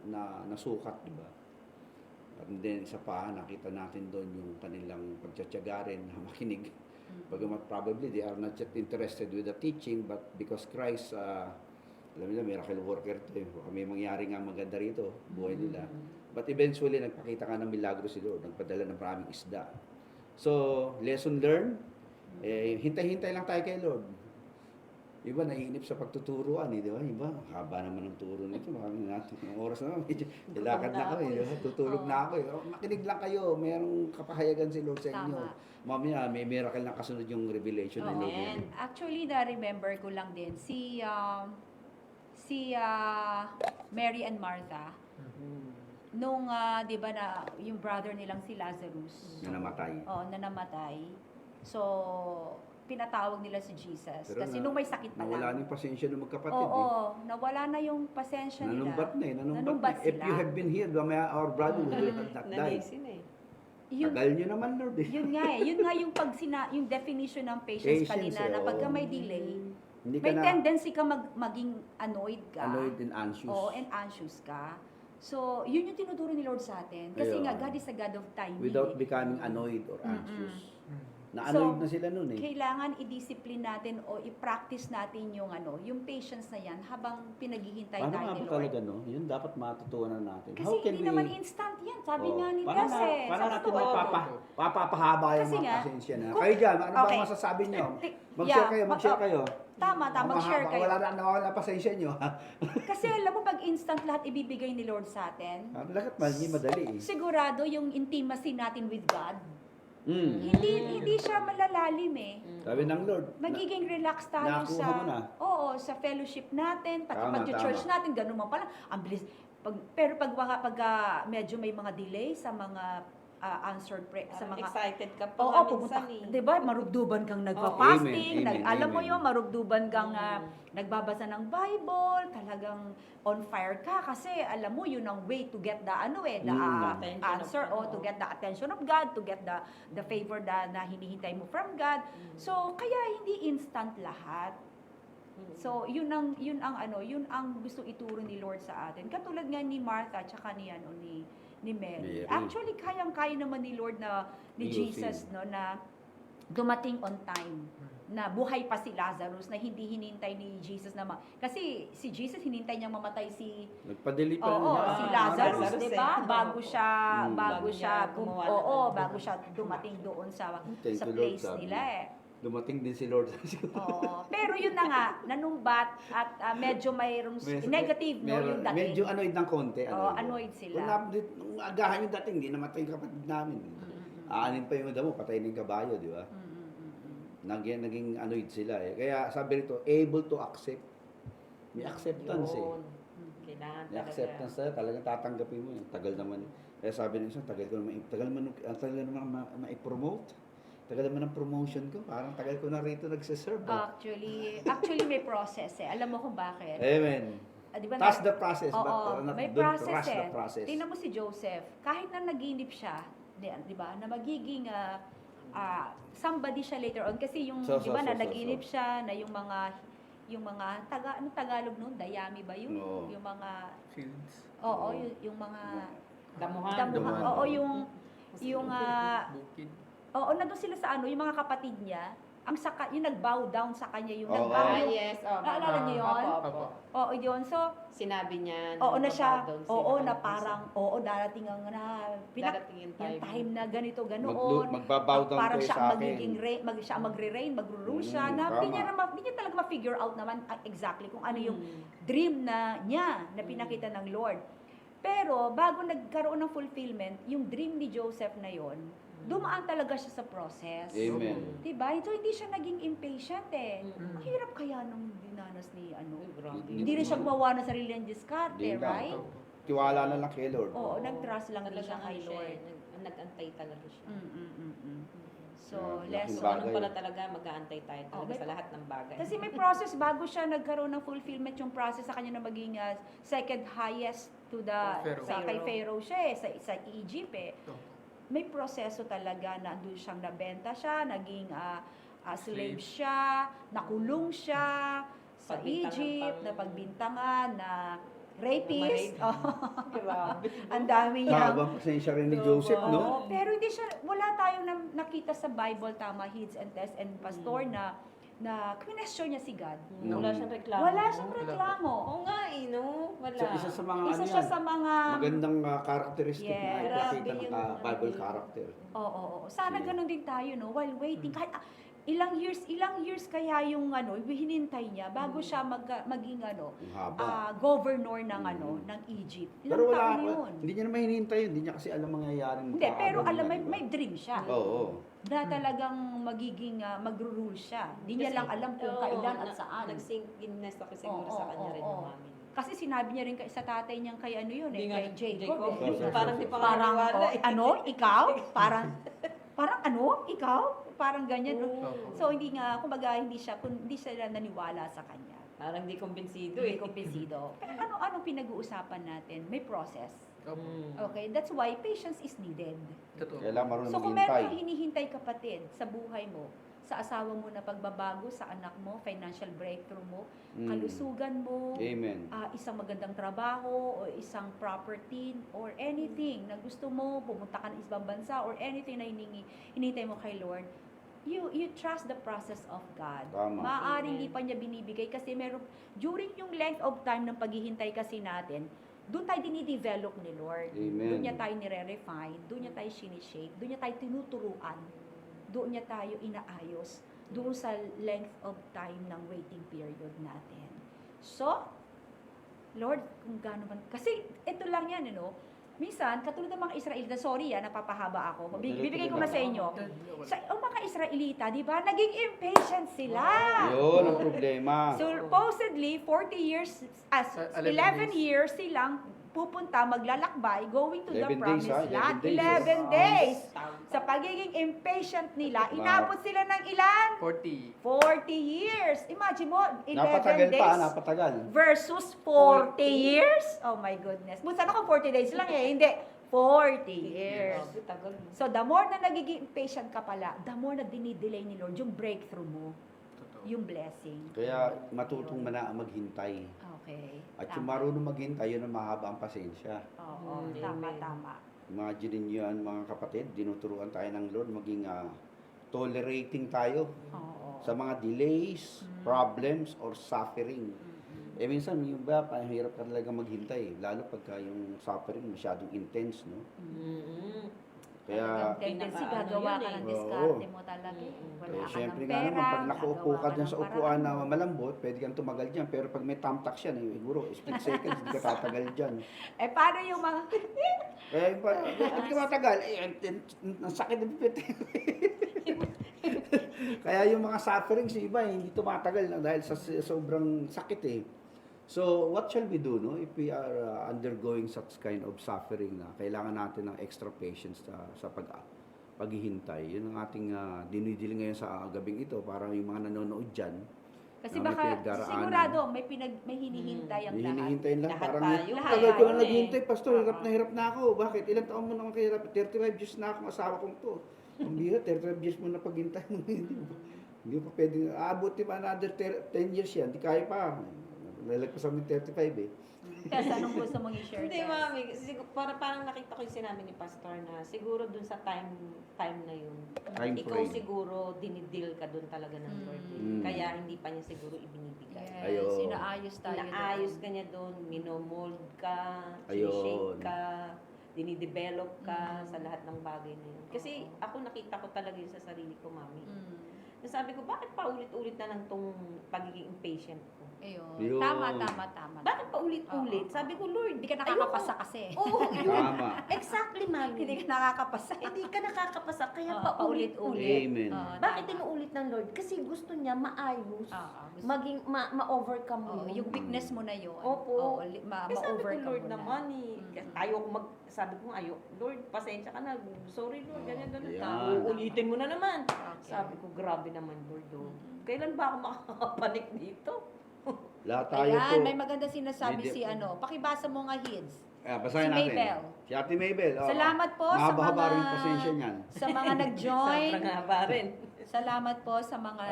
na nasukat, di ba? And then, isa pa, nakita natin doon yung kanilang pagtsatsaga rin na makinig. Bagamat probably they are not yet interested with the teaching, but because Christ, alam nila, miracle worker to eh. May mangyari nga maganda rito, buhay nila. But eventually, nagpakita ka ng milagro si Lord, nagpadala ng maraming isda. So, lesson learned, hintay-hintay lang tayo kay Lord. Iba, naiinip sa pagtuturuan eh, di ba? Iba, haba naman ng turo nito, maraming natin. Ang oras naman, medyo, ilakad na ako eh, di ba? Tutulog na ako eh. Makinig lang kayo, mayroong kapahayagan si Lord sa inyo. Tama. Mamaya, may miracle na kasunod yung revelation ni Lord. And actually, na-remember ko lang din, si Mary and Martha, nung 'di ba na yung brother nilang si Lazarus Na namatay. na namatay. So pinatawag nila si Jesus Pero kasi nung may sakit pa Nawala lang. na yung pasensya ng magkapatid Oo, nawala na yung pasensya nila. Nanumbat na eh. Nanumbat If sila. you have been healed, our brother will not die. Nanisin eh. Yung, Tagal nyo naman, Lord. Eh. yun nga eh, yun nga yung yung definition ng patience Patience, kanina na oo. pagka may delay, Hindi ka may na tendency ka maging annoyed ka. annoyed and anxious. Oo, and anxious ka. So, yun yung tinuturo ni Lord sa atin. Kasi Ayun. nga, God is a God of timing. Without eh. becoming annoyed or anxious. Mm. Na-annoyed So, na sila nun eh. Kailangan i-discipline natin o i-practice natin yung patience na yan habang pinaghihintay Paano tayo nga ni ba Lord. talaga, no? Yun dapat matutunan natin. Kasi hindi naman instant yan. Sabi nga ni Paano Tess eh. paano Sa natin totoo. mapapahaba yung Kasi mga nga, pasensya na? kung- Kayo dyan, ano Okay. ba masasabi nyo? Yeah, Mag-share kayo. Tama, mag-share kayo. Wala na nawawala pasensya nyo. Kasi alam mo, pag instant lahat ibibigay ni Lord sa atin, Lahat hindi madali eh. sigurado yung intimacy natin with God, Mm. hindi siya malalalim eh. Sabi ng Lord, Magiging relax tayo nakuha mo na. sa fellowship natin, pati Tama, pag-church tama. natin, ganun man pala. Ang bilis. Pero pag medyo may mga delay sa mga answered prayer, sa mga Excited ka pa Oo, nga pupunta. minsan eh. 'Di ba? Marugduban kang nagpa-fasting, Amen, amen, alam mo amen. 'yon, marugduban kang nagbabasa ng Bible, talagang on fire ka kasi alam mo 'yun ang way to get the Attention of answer God, to oo. get the attention of God, to get the favor na hinihintay mo from God. So, kaya hindi instant lahat. So, yun ang gusto ituro ni Lord sa atin. Katulad nga ni Martha at saka ni Mary. Mary. Actually, kayang-kaya naman ni Lord ni Ayusin. Jesus na dumating on time. Na buhay pa si Lazarus na hindi hinintay ni Jesus kasi si Jesus hinintay niyang mamatay si Nagpadali pa Oo, niya. si Lazarus, Lazarus, 'di eh. ba? Bago siya Bago niya gumawa ng- bago siya dumating doon sa Thank you, Lord, place sabi nila niya. eh. Dumating din si Lord. Oo. Pero yun na nga, nanumbat at medyo mayroong negative yung dating. Medyo annoyed ng konti. Oo, annoyed sila. Nung agahan yung dating, hindi namatay yung kapatid namin. Aanin pa yung damo, patay na yung kabayo, di ba? Naging annoyed sila eh. Kaya sabi rito, able to accept. May acceptance eh. Yun. Kailangan May talaga. acceptance talaga, talagang tatanggapin mo. Tagal naman. Kaya sabi ng isa, tagal naman ma-promote. Tagal naman ang promotion ko. Parang tagal ko na rito nagsiserve. Actually may process eh. Alam mo kung bakit? Amen. Di ba Trust the process, Oo, but not may don't process rush the eh. process. Tingnan mo si Joseph, kahit na naginip siya, di ba, na magiging somebody siya later on kasi yung di ba na naginip siya na yung mga ano Tagalog noon, dayami ba yun? Oo. Yung mga Fields. oo, yung mga Damuhan. damuhan. Oo, yung Bukid. oo, nandun sila sa yung mga kapatid niya, yung nag-bow down sa kanya, yung Oo. nag-bow. Yes. Naalala niyo yun? Opo. Oo, yun. So, Sinabi niya. oo na siya. nagbabow down Oo sila. na parang, darating ang Darating yung yung time. time na ganito, ganoon. Magbabow down Parang kayo siya sa akin. magiging siya magre-reign, magro-rule siya. Na hindi niya talaga ma-figure out naman exactly kung ano yung dream niya na pinakita ng Lord. Pero bago nagkaroon ng fulfillment, yung dream ni Joseph na yon, dumaan talaga siya sa process. Amen. Diba? Ito hindi siya naging impatient eh. Mm. Ang hirap kaya nung dinanas ni Uy, grabe. Hindi rin siya gumawa ng sarili ng diskarte, Hindi na. right? Tiwala na lang kay Lord. Oo, nag-trust lang din siya Talagang kay ano siya Lord. eh, nag-antay talaga siya. So, Yeah, lesson. So, ganun bagay. pala talaga, mag-aantay tayo talaga may- sa lahat ng bagay. Kasi may process bago siya nagkaroon ng fulfillment yung process sa kanya na maging second highest to the Pharaoh. sa kay Pharaoh siya eh, sa Egypt eh. Ito. May proseso talaga na doon siyang nabenta siya, naging slave siya, nakulong siya sa Pagbintangan Egypt, pang- na pagbintangan, na rapist. Grabe. Ang dami niya. Habang pasensya rin ni Joseph, no? Oo, pero hindi siya, wala tayong nakita sa Bible, tama, Heeds and Tess and Pastor, na question niya si God. Wala siyang reklamo. Wala siyang reklamo. Oo nga eh, no? Wala. So, isa sa mga Isa ano siya yan, sa mga, magandang characteristic Yes. na Grabe ipakita ng yung Bible ano, character. oo. Sana Yeah. ganun din tayo, no? While waiting, kahit ilang years kaya yung hinintay niya bago siya maging Ang haba. governor ng ng Egypt. Ilang Pero wala, taon na yun? hindi niya naman hinihintay yun. Hindi niya kasi alam mangyayaring Hindi, pero magkakaroon alam, na, diba? may dream siya. Oo. Na talagang magiging magro-rule siya. Hindi niya lang alam kung Oo, kailan at saan. Nag-sync in na sa siguro Oo, sa kanya oo, rin oo. yung mami. Kasi sinabi niya rin sa tatay niyang kay ano yun Hindi eh, nga, kay Jacob. Parang di pa nga Parang, naniwala eh. ano, ikaw? Parang ano, ikaw? Parang ganyan. no? Opo. So, hindi nga, kumbaga, hindi sila naniwala sa kanya. Parang di kumbinsido Hindi eh. kumpisido. Pero ano pinag-uusapan natin? May process. Opo. Okay? That's why patience is needed. Totoo. Kailangan marunong So, kung meron maghintay. kang hinihintay kapatid sa buhay mo, sa asawa mo na pagbabago, sa anak mo, financial breakthrough mo, kalusugan mo, Amen. isang magandang trabaho, o isang property, or anything na gusto mo, pumunta ka ng ibang bansa, or anything na hinihintay mo kay Lord, you trust the process of God. Tama. Maaaring Amen. di pa niya binibigay kasi during yung length of time ng paghihintay kasi natin, doon tayo dinidevelop ni Lord. Amen. Doon niya tayo nire-refine, doon niya tayo sinishape, doon niya tayo tinuturuan, doon niya tayo inaayos, doon sa length of time ng waiting period natin. So, Lord, kung gaano man, kasi ito lang yan, minsan, katulad ng mga Israelita, sorry napapahaba ako, bibigay ko na sa inyo. Ang mga Israelita, di ba, naging impatient sila. Yun ang problema. Supposedly, 40 years, 11 years silang pupunta, maglalakbay, going to the 11 days, promised ha? land. 11 11 days. Sa pagiging impatient nila, inabot sila ng ilan? 40. 40 years. Imagine mo, 11 Napatagal days pa, napatagal. versus 40 years. Oh my goodness. Sana kung 40 days lang hindi. 40 years. Tagal. So, the more na nagiging impatient ka pala, the more na dinidelay ni Lord yung breakthrough mo, Totoo. yung blessing. Kaya matutong mana ang maghintay. Okay. At yung marunong maghintay, yun ang mahaba ang pasensya. Oo, Mm, tama, amen. tama. Imagine niyo yan mga kapatid, dinuturuan tayo ng Lord, maging tolerating tayo Oo. sa mga delays, problems, or suffering. Eh minsan, yung ba, hirap ka talaga maghintay, lalo pagka yung suffering masyadong intense, no? Mm-hmm. Kaya, Tendency, pinaka- gagawa ano ka yun ng eh. diskarte Oo. mo talaga. Wala eh, ka syempre ng nga pera, naman, pag nakaupo gagawa ka dyan ng sa upuan na paraan. malambot, pwede kang tumagal dyan. Pero pag may thumbtack yan, siguro, split seconds, hindi ka tatagal dyan. Eh, paano yung mga... Kaya, hindi ka matagal, ang sakit ng pipit. Kaya yung mga sufferings, yung iba, hindi tumatagal na dahil sa sobrang sakit eh. So, what shall we do, no? If we are undergoing such kind of suffering na kailangan natin ng extra patience sa paghihintay. Yun ang ating dinidili ngayon sa gabing ito para yung mga nanonood dyan. Kasi na may baka, pinagdaraanan. sigurado, may hinihintay ang May lahat. hinihintayin lang. Lahat Parang, tayo. Lahat tagal ko tayo na eh. naghihintay, Pastor, hirap na ako. Bakit? Ilang taon mo na akong kahirap? 35 years na akong asawa kong to. Ang bihira, 35 years mo na paghintay mo. Hindi pa pwede. Aabuti pa another 10 years yan. Di kaya pa. Lalagpasan mo yung 35 eh. Kasi anong gusto mong i-share? Hindi, Tess? mami. Parang nakita ko yung sinabi ni Pastor na siguro dun sa time na yun, Time ikaw frame. siguro dinidil ka dun talaga ng Lord. Mm. Kaya hindi pa niya siguro ibinibigay. Yes, Ayun. inaayos tayo. Inaayos doon. ka niya doon, minomold ka, Ayun. shape ka, dinidevelop ka sa lahat ng bagay na yun. Kasi ako nakita ko talaga yun sa sarili ko, mami. Mm. Nasabi ko, bakit paulit-ulit na lang tong pagiging impatient ko? Ayun. Yun. Tama. Bakit paulit-ulit? Oo. Sabi ko, Lord, Hindi ka nakakapasa kasi. Oo, yun. Tama. Exactly, mami. Hindi ka nakakapasa. Hindi ka nakakapasa, kaya Oo, paulit-ulit. Amen. Oo, Bakit tama. inuulit ng Lord? Kasi gusto niya maayos. Oo, gusto- Maging, ma-overcome mo. Oo, yung weakness mo na yun. Opo. Oo, Kasi sabi ko, ma-overcome Lord mo na. naman eh. Mm. Ayoko sabi ko, Lord, pasensya ka na. Sorry, Lord, ganyan. Ayan. Uulitin mo na naman. Okay. Sabi ko, grabe naman, Lord. Kailan ba ako makakapanik dito? Lahat tayo po. Ayan, may maganda sinasabi Hindi- si Pakibasa mo nga, Hids. Basahin Si natin. Mabel. Si Ate Mabel. oo. Salamat po sa Mahaba-haba mga- rin yung pasensya niyan. Sa mga nag-join. Sobrang haba rin. Salamat po sa mga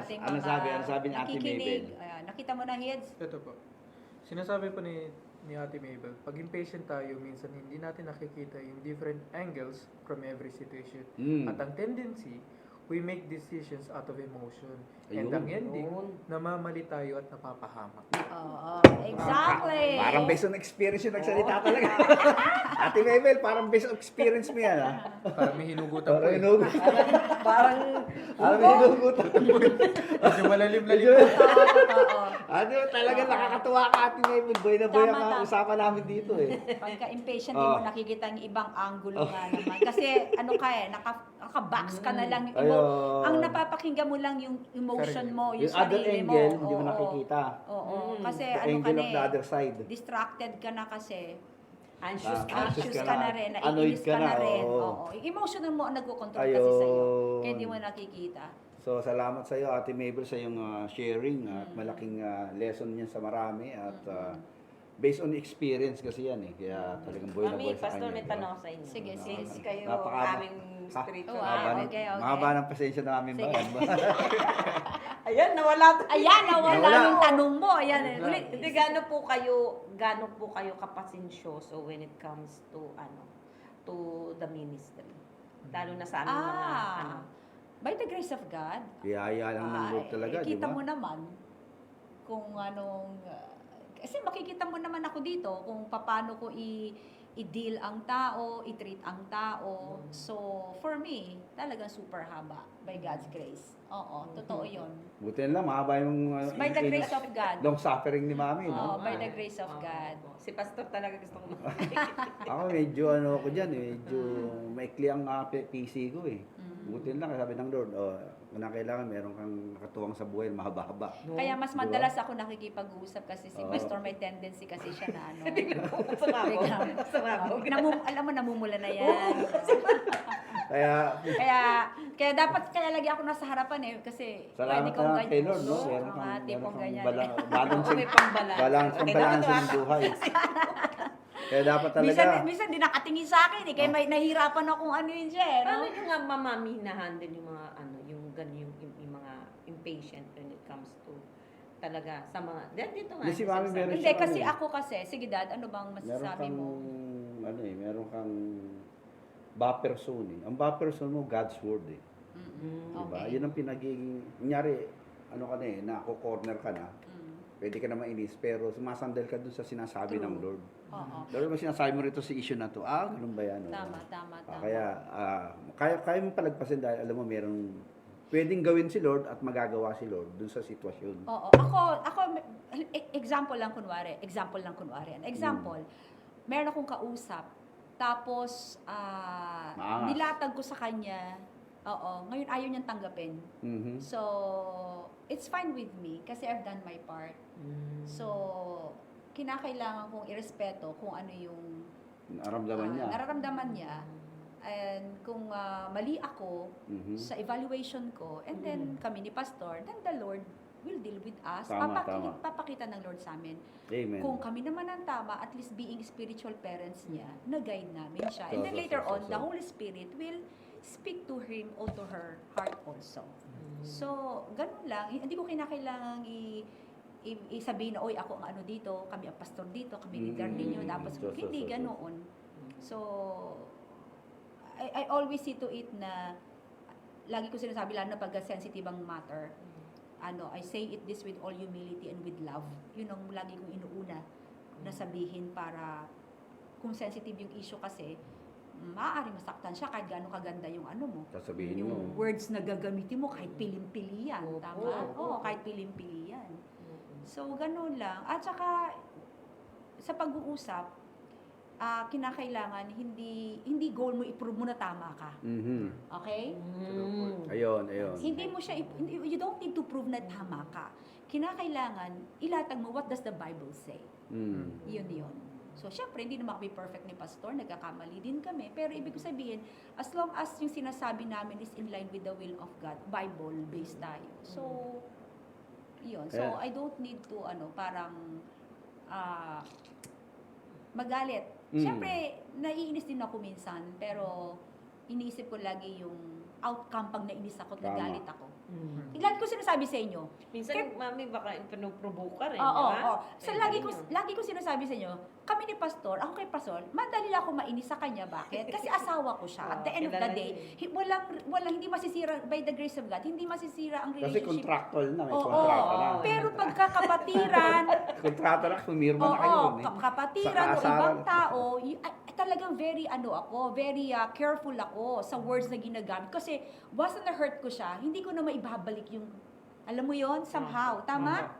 ating ano mga sabi ni Ate nakikinig. Mabel? Ayan, nakita mo na, Hids? Ito po. Sinasabi po ni Ate Mabel, pag impatient tayo, minsan hindi natin nakikita yung different angles from every situation. Mm. At ang tendency, we make decisions out of emotion. Ayun. And ang ending, Ayun. namamali tayo at napapahamak. Oo, exactly. Parang based on experience yung nagsalita talaga. Ate Mabel, parang based on experience mo yan, ha? Parang may hinugutan po Parang eh. inugot. Parang, Parang may hinugutan. Medyo malalim-lalim po. Oo. Ano, talagang nakakatuwa ka, Ate Mabel. Boy na boy ang Tama. usapan namin dito, eh. Pagka impatient Oh. din mo nakikita ang ibang angulo nga naman. Kasi ano ka naka-box ka na lang yung Ayun. ang napapakinggan mo lang yung emotion mo, yung Yung other sarili mo. angle, hindi mo Oo. nakikita. Oo, kasi The ano ka angle na of the other side. distracted ka na kasi. Anxious ka. Anxious Anxious ka ka na. na rin, Annoyed naiinis ka ka na na, rin. oo. Oo. Yung emotional mo ang nagko-control kasi sa'yo. Ayun. Kaya hindi mo nakikita. So, salamat sa iyo, Ate Mabel, sa iyong sharing at malaking lesson niyan sa marami at based on experience kasi yan eh. Kaya talagang buhay na Mami, buhay sa Pastor, kanya. may di ba? tanong ako sa inyo. Sige, Since sige. kayo Napaka- aming spiritual. Oh, Mahaba ng- okay. Mahaba ng pasensya namin ba? Sige. Ayan, nawala to. Ayan, nawala Nawala. yung tanong mo. Ayan, ulit. Hindi, gaano po kayo kapasensyoso when it comes to, to the ministry? Lalo na sa aming mga, By the grace of God, Biyaya lang ng Lord talaga, di kita ba? mo naman kung anong... kasi makikita mo naman ako dito kung paano ko i-deal ang tao, i-treat ang tao. So, for me, talagang super haba by God's grace. Oo, totoo yun. Buti na lang, mahaba yung By the grace of God. long suffering ni Mami, Oo, no? by the grace of God. Si Pastor talaga gusto ko Ako medyo ako dyan, medyo maikli ang PC ko eh. Buti na lang, sabi ng Lord, kung na kailangan, meron kang nakatuwang sa buhay, mahaba-haba. Kaya mas Diba? madalas ako nakikipag-usap kasi si Oo. Pastor may tendency kasi siya na ano. Sumabog. Alam mo, namumula na yan. Kaya, Kaya dapat, kaya lagi ako nasa harapan eh. Kasi salamat pwede kong na kay Lord, no? Oo, Meron mga kang, tipong ganyan. balancing, May pambalance. balancing ng buhay. Kaya dapat talaga, Minsan di nakatingin sa akin eh. Kaya may nahirapan akong ano yun siya. eh, Paano No? nyo nga mamami na-handle yung mga, yung mga impatient when it comes to talaga sa mga, dito nga. Hindi, si Mami meron Hindi, siya, kasi ano eh. ako kasi, sige dad, ano bang meron masasabi kang, mo? meron kang buffer zone eh. Ang buffer zone mo, God's Word eh. Diba? Okay. Yun ang pinagiging, kunyari, ano ka na eh, corner ka na, pwede ka na mainis, pero sumasandal ka dun sa sinasabi ng Lord. Oo. Lord, mo sinasabi mo rito si issue na to, ganun ba yan? Tama. Kaya mo palagpasin dahil alam mo merong pwedeng gawin si Lord at magagawa si Lord dun sa sitwasyon. Oo. Ako, example lang kunwari. An example, meron akong kausap, tapos, Maangas. nilatag ko sa kanya, ngayon ayaw niyang tanggapin. Mhm. So, it's fine with me kasi I've done my part. So, kinakailangan kong irespeto kung ano yung Naramdaman niya. nararamdaman niya. And kung mali ako Mhm. sa evaluation ko, and then kami ni Pastor, then the Lord will deal with us. Tama, tama. Papakita ng Lord sa amin. Amen. Kung kami naman ang tama, at least being spiritual parents niya, na-guide namin siya. And then So. later on, the Holy Spirit will speak to him or to her heart also. So, ganun lang. Hindi ko kinakailangang isabihin na, oy, ako ang ano dito, kami ang pastor dito, kami leader ninyo. Tapos, hindi ganoon. So, I always see to it na, lagi ko sinasabi, lalo na pag sensitive ang matter, I say it this with all humility and with love. Yun ang lagi kong inuuna na sabihin para, kung sensitive yung issue kasi, maaaring masaktan siya kahit gaano kaganda yung ano mo. Sasabihin Yung mo. words na gagamitin mo kahit pilim-pili yan. Tama? Oo, kahit pilim-pili yan. So, ganun lang. At saka, sa pag-uusap, kinakailangan, hindi goal mo i-prove mo na tama ka. Mhm. Okay? Ayun. Hindi mo siya, you don't need to prove na tama ka. Kinakailangan, ilatag mo, what does the Bible say? Mm. Yun. So, syempre, hindi naman kami perfect ni Pastor, nagkakamali din kami. Pero ibig sabihin, as long as yung sinasabi namin is in line with the will of God, Bible-based tayo. So, yun. So, Yeah. I don't need to, parang, magalit. Syempre, naiinis din ako minsan, pero iniisip ko lagi yung outcome pag nainis ako, Tama. nagalit ako. Lagi ko sinasabi sa inyo, Minsan, mami, baka pinuprovoke ka rin, oo, di ba? oo. So, lagi ko sinasabi sa inyo, kami ni Pastor, ako kay Pastor, madali lang ako mainis sa kanya. Bakit? Kasi asawa ko siya. At the end of the day, hindi masisira, by the grace of God, hindi masisira ang Kasi relationship. contractual na, may Oo, kontrata na. pero pagkakapatiran, Kontrata na, sumirma na kayo. kapatiran o Sa kaasaran. ibang tao, talagang very careful ako sa words na ginagamit. Kasi once na hurt ko siya, hindi ko na maibabalik yung, alam mo yon somehow. Tama?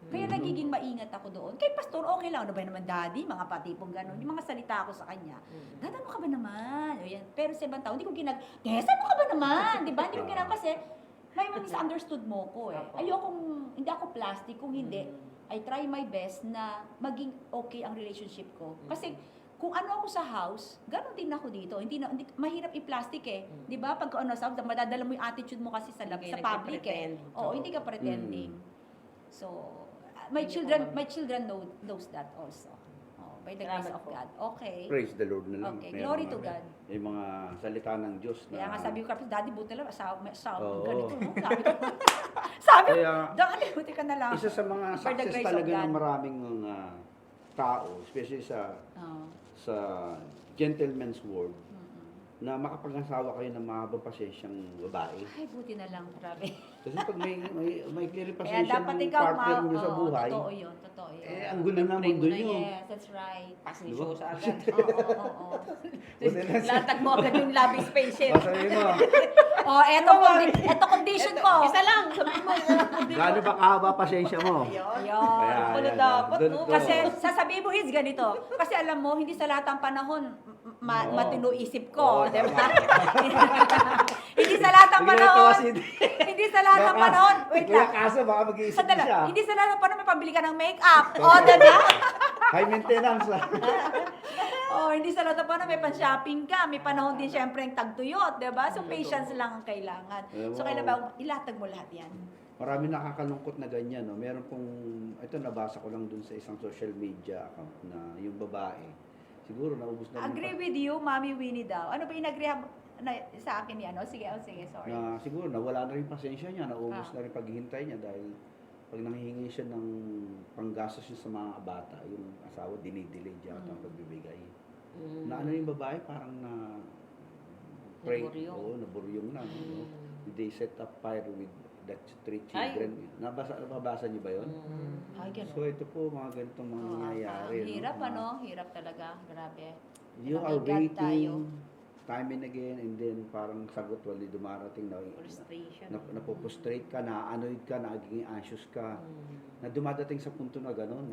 Kaya nagiging maingat ako doon. Kay pastor, okay lang. Ano ba naman, daddy? Mga patipong gano'n. Yung mga salita ko sa kanya. Dad, ano ka ba naman? O yan. Pero sa ibang tao, hindi ko Tess, ano ka ba naman? Di ba? Hindi ko kasi may misunderstood mo ko eh. Hindi ako plastic. Kung hindi, I try my best na maging okay ang relationship ko. Kasi kung ano ako sa house, gano'n din ako dito. Hindi mahirap i-plastic eh. 'Di ba? Pag ano sa house, madadala mo yung attitude mo kasi sa public eh. Oo, hindi ka pretending. So, my children knows that also. Oh, by the grace of God. Okay. Praise the Lord na lang. Okay, Meron glory mga- to God. Yung mga salita ng Diyos na... Kaya nga sabi ko, Daddy, buti lang, Oo. ganito, no? Sabi ko, Kaya, Daddy, buti ka na lang. isa sa mga For the success grace of talaga God. ng maraming mga tao, especially sa Oo. gentleman's world, na makapag-asawa kayo ng mahabang pasensyang babae. Ay, buti na lang, grabe. Kasi pag may clear Kaya pasensya dapat ng ikaw, partner nyo sa oo, buhay, totoo yun. ang gulo na mundo nyo. Yes, that's right. Pasensyosa agad. Oo. Buti na siya. Latag mo agad yung love is patient. Sabihin mo, Eto condition ko. Isa lang, sabi mo. gaano ba kahaba pasensya mo? Ayun. Kaya, Ano yan, dapat, yan. no? Doon- Kasi sasabihin mo, Hiz, ganito. Kasi alam mo, hindi sa lahat ng panahon Oo. matino isip Oo, ko. Di ba? tama. Hindi sa lahat ng Bigla natawa panahon. si Hindi sa lahat ng panahon. Wait Kuya lang. Kaso, baka mag-iisip Sandali. siya. Hindi sa lahat ng panahon may pambili ka ng make-up. O, diba? High maintenance. Oh, hindi sa lahat ng panahon may pan-shopping ka. May panahon din syempre yung tagtuyot, diba? So, patience lang ang kailangan. So, kailangan ilatag mo lahat yan. Marami nakakalungkot na ganyan. No? Meron pong, ito nabasa ko lang dun sa isang social media account na yung babae, siguro naubos na rin Agree with you, Mami Winnie daw. Ano ba in-agree sa akin yan? Sige, sorry. na siguro nawala na rin pasensya niya, naubos Ah. na rin paghihintay niya dahil pag nanghihingi siya ng panggastos niya sa mga bata, yung asawa dinidelay siya ang pagbibigay. Na ano yung babae, parang na Naburyong. Oo, naburyong na. No? They set up fire with that 3 children. Nabasa niyo ba yun? Ay, ganun. So ito po mga ganitong mga nangyayari. Hirap, no? ano? Hirap talaga. Grabe. You Mga are God waiting tayo. time and again and then parang sagot wali dumarating na Frustration. napoprostrate ka, na-annoyed ka, nagiging anxious ka, na dumadating sa punto na gano'n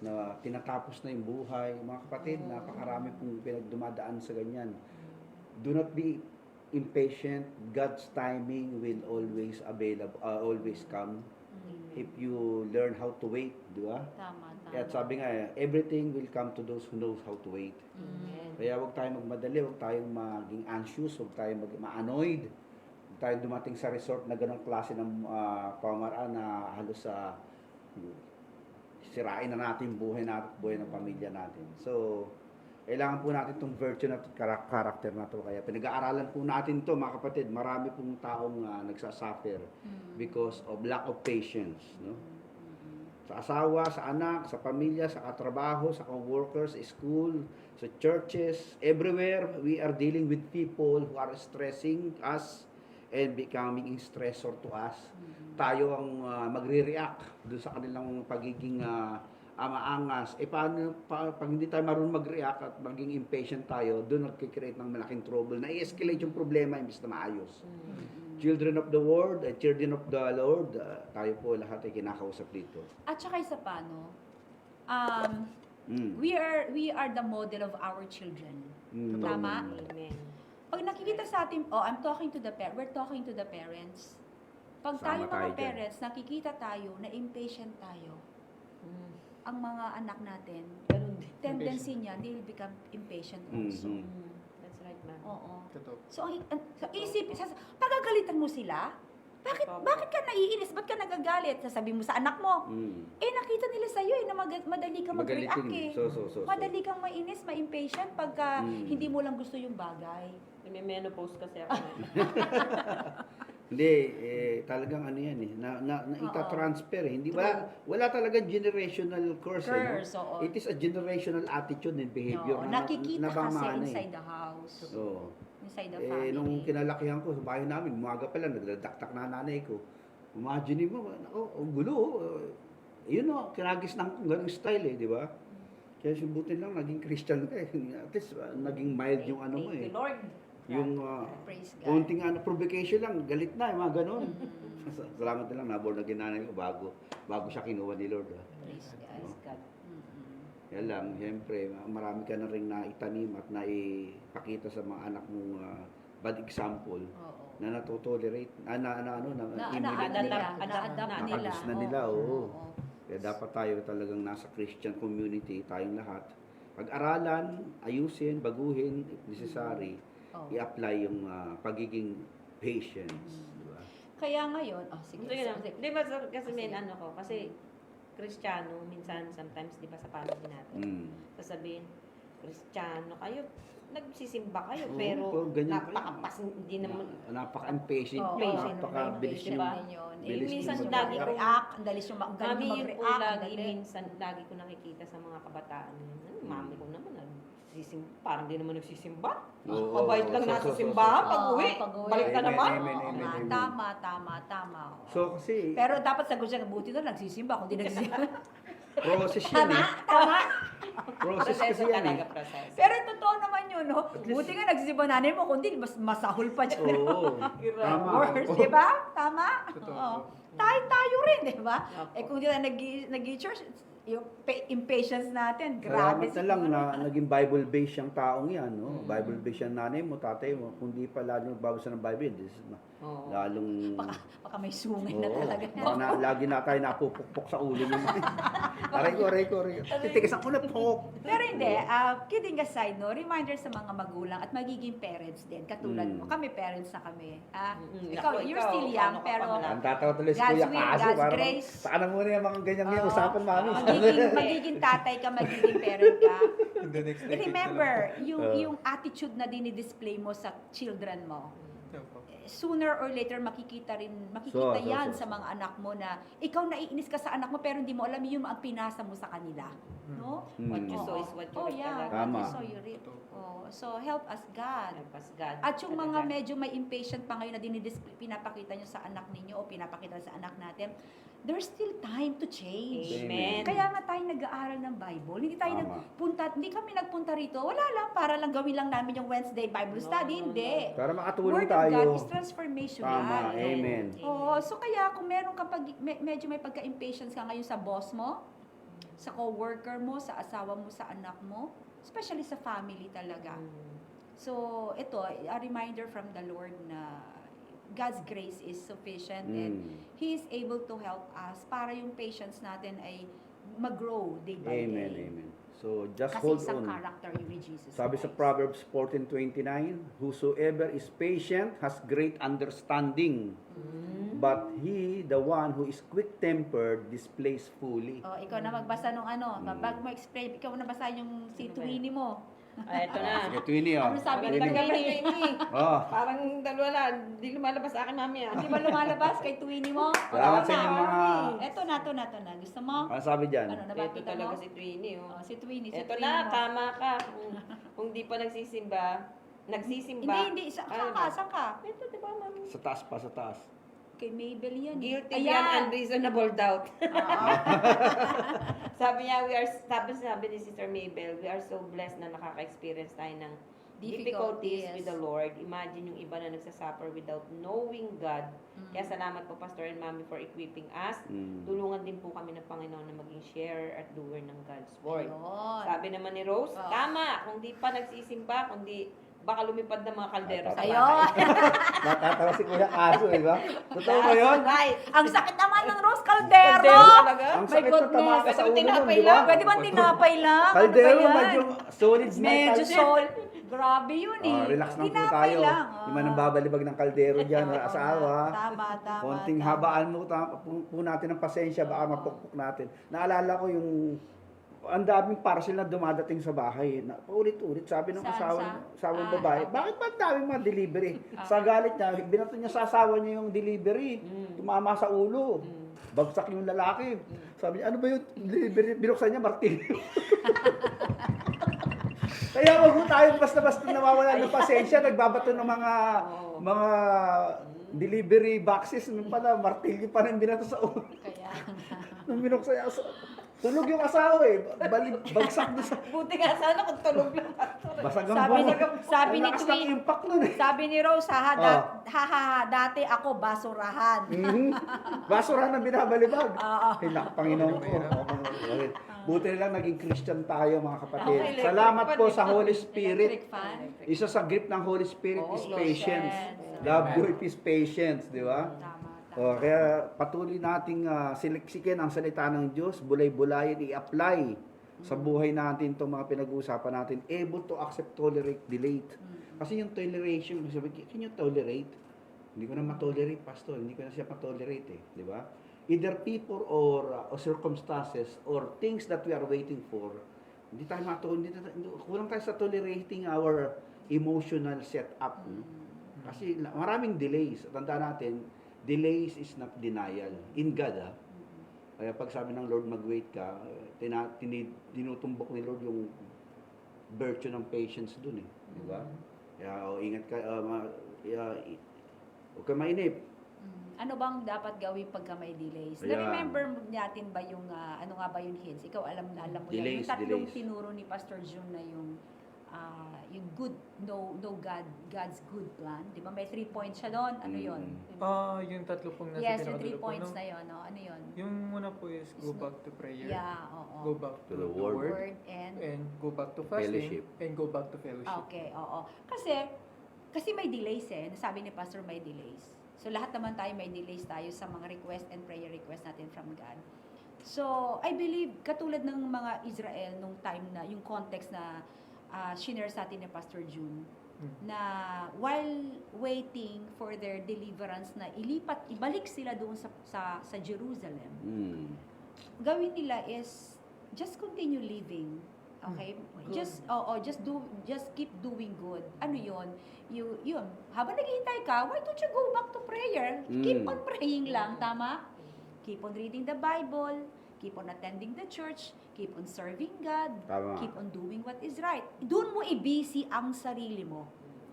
na tinatapos na yung buhay. Mga kapatid, napakarami pong pinagdumadaan sa ganyan. Do not be impatient. God's timing will always come if you learn how to wait, di ba? Tama. Kaya sabi nga, everything will come to those who knows how to wait. Kaya huwag tayong magmadali, huwag tayong maging anxious, huwag tayong ma-annoyed. Huwag tayong dumating sa resort na ganong klase ng pamaraan na halos sa sirain na natin yung buhay ng pamilya natin. So, kailangan po natin itong virtue na character na to. Kaya pinag-aaralan po natin to mga kapatid. Marami pong taong nagsasuffer because of lack of patience. No? Sa asawa, sa anak, sa pamilya, sa katrabaho, sa co-workers, school, sa churches, everywhere we are dealing with people who are stressing us and becoming stressor to us. Tayo ang magre-react doon sa kanilang pagiging maangas. Paano pag hindi tayo marunong mag-react at maging impatient tayo, doon nagkikreate ng malaking trouble. Na-escalate yung problema imbis na maayos. Children of the world, children of the Lord, tayo po lahat ay kinakausap dito. At saka isa pa, no? We are the model of our children. Tama? Amen. Pag nakikita sa atin, we're talking to the parents. Pag Sama tayo tayo mga dyan. parents, nakikita tayo na impatient tayo, ang mga anak natin, Ganun din. tendency niya, they will become impatient also. That's right, ma'am. Oo. Totoo. So, pagagalitan mo sila, bakit ka naiinis? Ba't ka nagagalit? Sasabihin mo sa anak mo, nakita nila sa'yo na madali kang mag-react eh. So. Madali kang mainis, ma-impatient pagka hindi mo lang gusto yung bagay. May menopause kasi ako. Hindi, talagang ano yan ita-transfer Hindi, wala talagang generational curse. Oo. It is a generational attitude and behavior Oo, na nakikita kasi nabamana inside the house. Oo. Inside the family. Nung kinalakihan ko sa bahay namin, umaga pa lang, nagdadaktak na nanay ko. Imagine mo, ang gulo. Yun kinagis ng ganung style di ba? Kaya subutin lang, naging Christian ka At least, naging mild yung ano mo Thank you, Lord. Yung Praise God. konting provocation lang, galit na, yung mga ganun. Salamat na lang, naborn again nanay ko bago siya kinuha ni Lord. Praise God. Praise God. Kaya lang, siyempre, marami ka na rin naitanim at naipakita sa mga anak mong bad example Oo. na natutolerate, Na-adapt nila. nakagis na nila, Oo. oo. Kaya dapat tayo talagang nasa Christian community, tayong lahat. Pag-aralan, ayusin, baguhin, if necessary, Oo. i-apply yung pagiging patience. Di ba? Kaya ngayon, sige. Sige lang. sige. Di ba, kasi may Sige. ano ko, kasi Kristiyano, minsan, sometimes, di ba, sa family natin, Mm. sasabihin, Kristiyano kayo, nagsisimba kayo, Oo, pero pero ganyan kayo. napakapas, hindi naman, Napaka-impatient Oo, nyo, patient, napaka-bilis patient nyo. diba? yun. Bilis minsan nyo lagi mag-react. mag-react, ang dalis yung Mami, mag-react, yun po ang lagi, dali. minsan, lagi ko nakikita sa mga kabataan yun. Mami ko naman, parang di naman nagsisimba. Oo, Mabait lang so, nasa so, simbahan, so, so. pag-uwi, Pag-uwi. balik ka Amen, naman. amen, Oo, amen, nga. amen. Tama. So kasi, Pero dapat sagot siya, buti na nagsisimba, kung di nagsisimba. process yun eh. Tama. Process kasi Proseso yan talaga, eh. proseso. Pero totoo naman yun, no? Buti nga nagsisimba nanay mo, kundi mas masahol pa dyan. Oo, tama. Worse, di ba? Tama? Totoo Oo. po. Tayo rin, di ba? Opo. Eh kung di na nag-church, yung impatience natin, Salamat grabe na lang siguro. na naging Bible-based yung taong yan. No? Bible-based yung nanay mo, tatay mo. Kung di pa lalo nagbabasa ng Bible, Oo. lalong... Baka may sungay na Oo, talaga. baka lagi na tayo napupukpok sa ulo niya. Aray ko. Titigas ako na po. Pero hindi, kidding aside, no, reminder sa mga magulang at magiging parents din. Katulad mo, kami parents na kami. You're Ikaw, still young, paano ka pero pa malaki? Ang tatawa tuloy si God's Kuya will, Kaso. God's Parang, grace. saan na muna yung mga ganyan usapan, mami? magiging tatay ka, magiging parent ka. In the next decade Remember, na lang yung attitude na dinidisplay mo sa children mo, po. Opo. sooner or later makikita So, yan sa mga anak mo na ikaw naiinis ka sa anak mo pero hindi mo alam yung ang pinasa mo sa kanila, no? What you Mm. saw is what you Oh reap yeah, talaga. Tama. what you saw you reap. Oh, so help us God. Help us, God. At yung mga Talaga. medyo may impatient pa ngayon na pinapakita nyo sa anak ninyo o pinapakita sa anak natin, there's still time to change. Amen. Kaya nga tayo nag-aaral ng Bible. Hindi tayo Tama. hindi kami nagpunta rito. Wala lang, para lang gawin lang namin yung Wednesday Bible study. No. Hindi. Para makatulong Word of God tayo. is transformation. Tama, yan. amen. Oo, so kaya kung meron ka medyo may pagka-impatience ka ngayon sa boss mo, sa co-worker mo, sa asawa mo, sa anak mo, especially sa family talaga. So, ito, a reminder from the Lord na God's grace is sufficient and He is able to help us para yung patience natin ay mag-grow day by Amen, day. amen. So, just Kasi hold isang on. character yung Jesus Sabi sa Christ. Proverbs 14:29, whosoever is patient has great understanding, but he, the one who is quick-tempered, displays fully. Oh, ikaw na magbasa nung bago mo explain, ikaw na basa yung si Twinnie mo. Eto na. Sige, Twinnie, oh. Ano sabi ni Magandang Twinnie? gabi, Twinnie. Oh, Parang dalawa na, hindi lumalabas sa akin, mami. Di ba lumalabas kay Twinnie mo? salamat sa inyong mga... Ito na. Gusto mo? Ano sabi dyan? Ano, Ito nabati ka talaga mo? si Twinnie, oh. Oh, si Twinnie, Ito Twinnie na, mo. tama ka. Kung di pa nagsisimba. Hindi. Ano Saan ka? Ito, di ba, mami? Sa taas pa, sa taas. Kay Mabel yan. Guilty beyond unreasonable doubt. Sabi niya, sabi ni Sister Mabel, we are so blessed na nakaka-experience tayo ng difficulties with the Lord. Imagine yung iba na nagsasuffer without knowing God. Kaya salamat po, Pastor and Mami, for equipping us. Tulungan din po kami ng Panginoon na maging sharer at doer ng God's Word. Ayun. Sabi naman ni Rose, tama, kung di pa nagsisimba, kundi baka lumipad ng mga kaldero sa Ayun. bahay. Natatawa si Kuya Kaso, di ba? Totoo ba yun? Right. Ang sakit naman ng Rose Caldero. Kaldero talaga? Ang My sakit ng goodness. tamaka sa Pwede ulo nun, tinapay di ba? lang. Pwede ba tinapay lang? Kaldero, Ano ba yan? medyo solid na Medyo kaldero. sol. Grabe yun eh. Relax lang po Tinapay tayo. lang. Hindi man ang babalibag ng kaldero dyan, Oo, asawa. Tama. Konting habaan mo po natin ng pasensya, baka mapukpok natin. Naalala ko yung ang daming parcel na dumadating sa bahay. Paulit-ulit, sabi ng asawang babae, okay. bakit ba ang daming mga delivery? Sa galit niya, binato niya sa asawa niya yung delivery. Tumama sa ulo. Bagsak yung lalaki. Sabi niya, ano ba yung delivery? Binuksan niya, martilyo. Kaya wag mo tayo basta-basta nawawala ng pasensya, nagbabato ng mga delivery boxes, nung pala, martilyo pa rin binato sa ulo. Kaya, Nung binuksan niya, tulog yung asawa eh. Bagsak niya sa... Buti nga sana kung tulog lang ako. Basag ang Sabi ni, buwan. sabi Ang ni lakas ng Twin, impact nun eh. sabi ni Rose, dati ako basurahan. Basura na binabalibag. Oo. Ay, naku, Panginoon ko. Buti na lang naging Christian tayo, mga kapatid. Okay, Salamat po sa Holy Electric Spirit. fan. Isa sa gift ng Holy Spirit Oh, is patience. patience. Love, joy, peace, patience. Di ba? Tama, tama. O, kaya patuloy nating siliksikin ang salita ng Diyos, bulay-bulayin, i-apply sa buhay natin itong mga pinag-uusapan natin. Able to accept, tolerate, delete. Kasi yung toleration, sabi, can you tolerate? Hindi ko na matolerate, pastor. Hindi ko na siya matolerate eh. Di ba? Either people or circumstances or things that we are waiting for, hindi tayo kulang tayo sa tolerating our emotional setup. Kasi maraming delays. Tandaan natin, delays is not denial. In God, Kaya pag sabi ng Lord, mag-wait ka, tinutumbok ni Lord yung virtue ng patience dun eh. Di ba? Kaya ingat ka, huwag ka mainip. Ano bang dapat gawin pagka may delays? Ayan. Na-remember natin ba yung, ano nga ba yung hints? Ikaw alam mo yan. Delays, Yung tatlong delays. tinuro ni Pastor June na yung good, God's good plan. Di ba? May 3 points siya doon. Ano yun? Yung tatlo pong nasa Yes, yung 3 pinakadulo po, points no? na yun. No? Ano yun? Yung muna po is go back to prayer, Yeah, oo. go back To to the the word. word, and go back to fasting, Fellowship. and go back to fellowship. okay, oo. Kasi may delays eh. Nasabi ni Pastor may delays. So lahat naman tayo may delays tayo sa mga request and prayer request natin from God. So I believe katulad ng mga Israel nung time na yung context na shinare sa atin ni Pastor June na while waiting for their deliverance na ibalik sila doon sa Jerusalem. Gawin nila is just continue living. Okay? Just keep doing good. Ano 'yon? Yun. Habang naghihintay ka, why don't you go back to prayer? Keep on praying lang, tama? Keep on reading the Bible, keep on attending the church, keep on serving God, Tama. keep on doing what is right. Doon mo i-busy ang sarili mo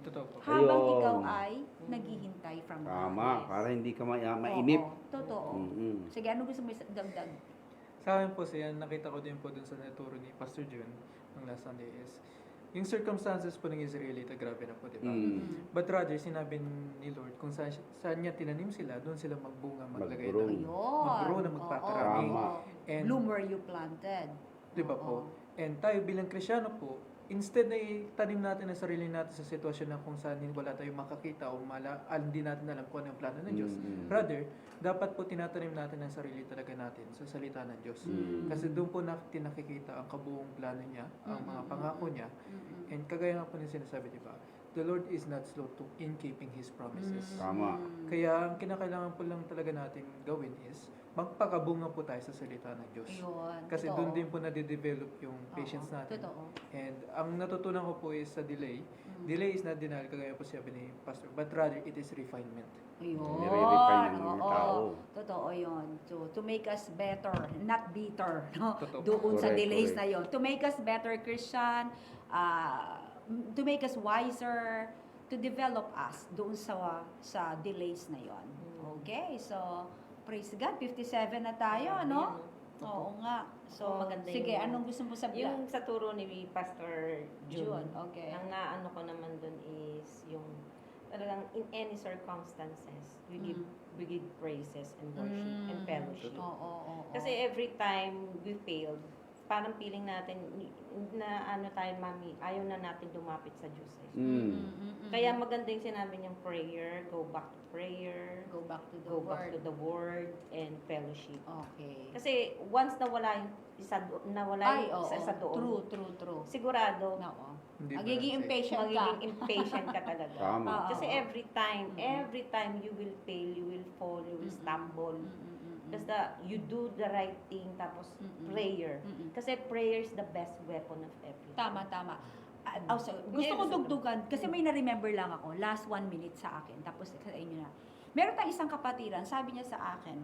Totoo po. habang Ayun. ikaw ay naghihintay from God. Tama, Yes. para hindi ka mainip. Oo, totoo. Mm-mm. Sige, ano gusto mo dagdag? Sa akin po siya, nakita ko din po dun sa naturo ni Pastor June ng last Sunday is, yung circumstances po ng Israelita, grabe na po, di ba? But rather, sinabi ni Lord, kung saan niya tinanim sila, doon sila magbunga, maglagay Mag-grow. ng Ayun. mag-grow na magpaparami. Tama. And, Bloom where you planted. di ba po? And tayo bilang Krisyano po, instead na itanim natin ang sarili natin sa sitwasyon na kung saan wala tayong makakita o hindi natin alam kung ano yung plano ng Diyos. Rather, dapat po tinatanim natin ang sarili talaga natin sa salita ng Diyos. Kasi doon po natin nakikita ang kabuong plano niya, ang mga pangako niya. And kagaya nga po ng sinasabi, di ba? The Lord is not slow in keeping His promises. Tama. Kaya ang kinakailangan po lang talaga natin gawin is magpakabunga po tayo sa salita ng Diyos. Ayun. Kasi totoo. doon din po nade-develop yung patience Oo, natin. Totoo. And ang natutunan ko po is sa delay. Delay is not denial, kagaya po sabi ni Pastor, but rather it is refinement. Ayun. Nire-refine ng mga Oo. tao. Totoo yun. To make us better, not bitter. No? Totoo. Doon sa Correct, delays correct. na yun. To make us better Christian, to make us wiser, to develop us doon sa delays na yon. Okay, so praise God, 57 na tayo, no? Oo nga. So, Maganda sige, yung- anong gusto mo sabihin? Yung sa turo ni Pastor June, Okay. ang naano ko naman dun is yung talagang in any circumstances, we give praises and worship and fellowship. Oo. Kasi every time we failed, parang feeling natin na ano tayo, mami, ayaw na natin lumapit sa Diyos. Kaya maganda yung sinabi niyang prayer, go back to prayer, Go back to the go word. back to the word, and fellowship. Okay. Kasi once nawala yung isa doon, True. sigurado, Oo. Hindi Magiging balance, impatient ka. magiging impatient ka talaga. Tama. Kasi every time you will fail, you will fall, you will stumble. Basta you do the right thing, tapos prayer. Kasi prayer is the best weapon of everything. Tama. So, gusto ko dugdugan, kasi may na-remember lang ako, last 1 minute sa akin, tapos sa inyo na. Meron tayong isang kapatiran, sabi niya sa akin,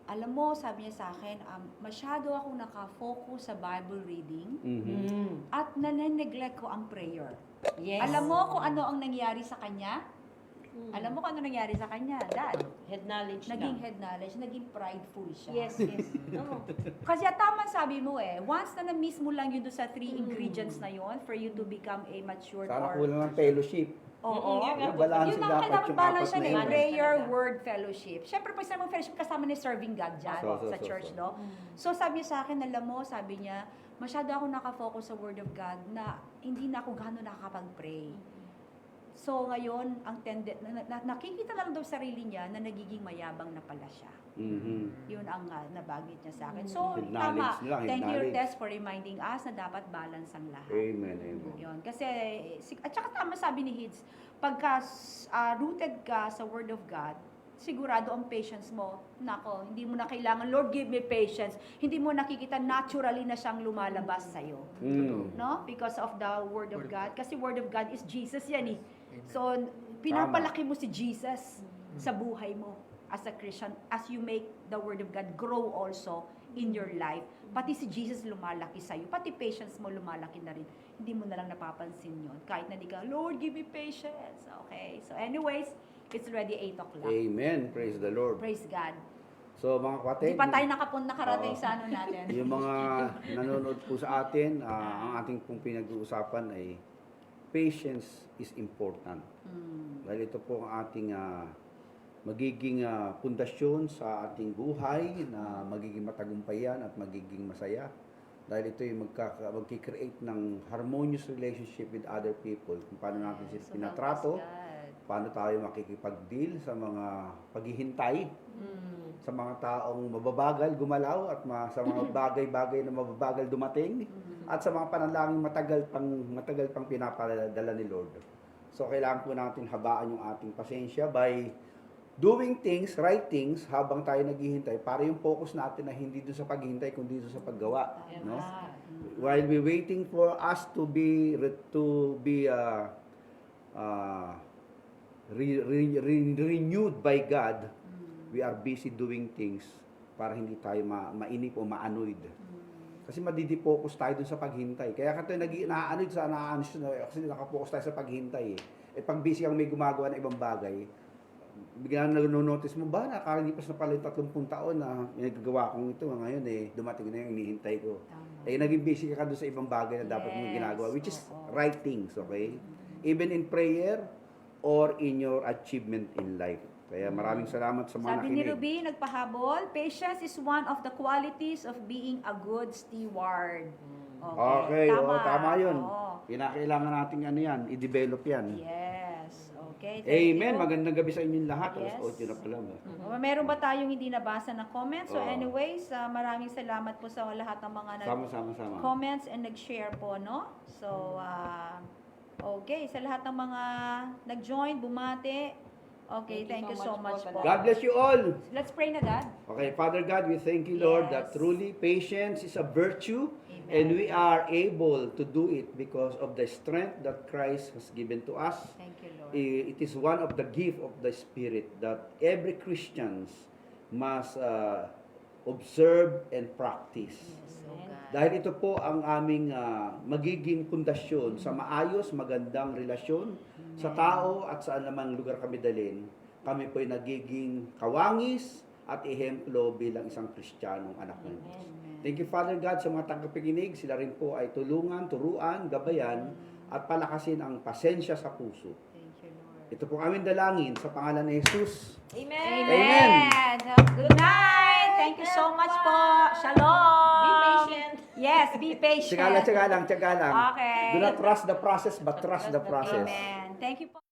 alam mo, sabi niya sa akin, masyado akong nakafocus sa Bible reading, at nane-neglect ko ang prayer. Yes. Alam mo kung ano ang nangyari sa kanya? Alam mo kung ano nangyari sa kanya, Dad? Head knowledge Naging lang. head knowledge, naging prideful siya. Yes, yes. Oo. Kasi tama sabi mo once na na-miss mo lang yun doon sa 3 ingredients na yun for you to become a mature Sana or... kulang ng fellowship. Oo. Yung balance Yun ang dapat kailangan yung balance apat siya na eh. yun. Prayer, Talaga. word, fellowship. Siyempre, pag sinabi mo fellowship, kasama ni serving God dyan sa church, no? So, sabi niya sa akin, alam mo, sabi niya, masyado ako nakafocus sa word of God na hindi na ako gano'n nakakapag-pray. So, ngayon, ang nakikita na lang daw sarili niya na nagiging mayabang na pala siya. Yun ang nabanggit niya sa akin. So, Head tama. knowledge lang, head Thank you, knowledge. Tess, for reminding us na dapat balance ang lahat. Amen, amen. Yun. Kasi, at saka tama sabi ni Hids, pagka rooted ka sa Word of God, sigurado ang patience mo, nako, hindi mo na kailangan, Lord, give me patience. Hindi mo nakikita naturally na siyang lumalabas sa'yo. No? Because of the Word of God. Kasi Word of God is Jesus yan eh. So, pinapalaki mo si Jesus sa buhay mo as a Christian as you make the Word of God grow also in your life. Pati si Jesus lumalaki sa'yo. Pati patience mo lumalaki na rin. Hindi mo na lang napapansin yun. Kahit na di ka, Lord, give me patience. Okay. So anyways, it's already 8 o'clock. Amen. Praise the Lord. Praise God. So mga kapatid, Di pa tayo nakarating sa ano natin. yung mga nanonood po sa atin, ang ating pong pinag-uusapan ay patience is important. Dahil ito po ang ating magiging pundasyon sa ating buhay na magiging matagumpayan at magiging masaya. Dahil ito yung magkikreate ng harmonious relationship with other people. Kung paano natin sila pinatrato, paano tayo makikipag-deal sa mga paghihintay, sa mga taong mababagal gumalaw at sa mga bagay-bagay na mababagal dumating, at sa mga panalangin matagal pang pinapadala ni Lord. So kailangan po natin habaan yung ating pasensya by doing things, right things, habang tayo naghihintay, para yung focus natin na hindi doon sa paghihintay, kundi doon sa paggawa. No? While we waiting for us to be renewed by God, we are busy doing things para hindi tayo mainip o ma-annoyed. Kasi madidi-focus tayo dun sa paghintay. Kaya kasi na-annoyed kasi nakapokus tayo sa paghintay eh. Pag busy ang may gumagawa ng ibang bagay, biglang nanonotice mo ba, nakalipas na pala yung 30 taon na nagagawa kong ito, ngayon dumating na yung hinihintay ko. Naging busy ka doon sa ibang bagay na dapat mong ginagawa, which is right things, okay? Even in prayer or in your achievement in life. Kaya maraming salamat sa mga Sabi ni nakinig. Ruby, nagpahabol, patience is one of the qualities of being a good steward. Okay, tama yun. Oo. Kinakailangan natin i-develop yan. Yes. Okay. Thank Amen. you. Magandang gabi sa inyong lahat. Yes. Alas 8 na pala. Meron ba tayong hindi nabasa na comments? So Oo. anyways, maraming salamat po sa lahat ng mga Sama-sama. comments and nag-share po, no? So, okay, sa lahat ng mga nag-join, bumate. Okay, thank you so much po. God bless you all. Let's pray na, Dad. Okay, Father God, we thank you, Lord, Yes. that truly patience is a virtue. Amen. And we are able to do it because of the strength that Christ has given to us. Thank you, Lord. It is one of the gift of the Spirit that every Christians must observe and practice. Yes, oh God. Dahil ito po ang aming magiging pundasyon sa maayos, magandang relasyon sa tao at saan namang lugar kami dalhin. Kami po ay nagiging kawangis at ehemplo bilang isang Kristiyanong anak ng Diyos. Thank you, Father God, sa mga tagapakinig. Sila rin po ay tulungan, turuan, gabayan, at palakasin ang pasensya sa puso. Thank you, Lord. Ito po aming dalangin sa pangalan ni Jesus. Amen. Amen. Good night. Thank you so much po. Shalom. Be patient. Yes, be patient. Tiyaga lang. Okay. Do not trust the process, but trust the process. Amen. Thank you po.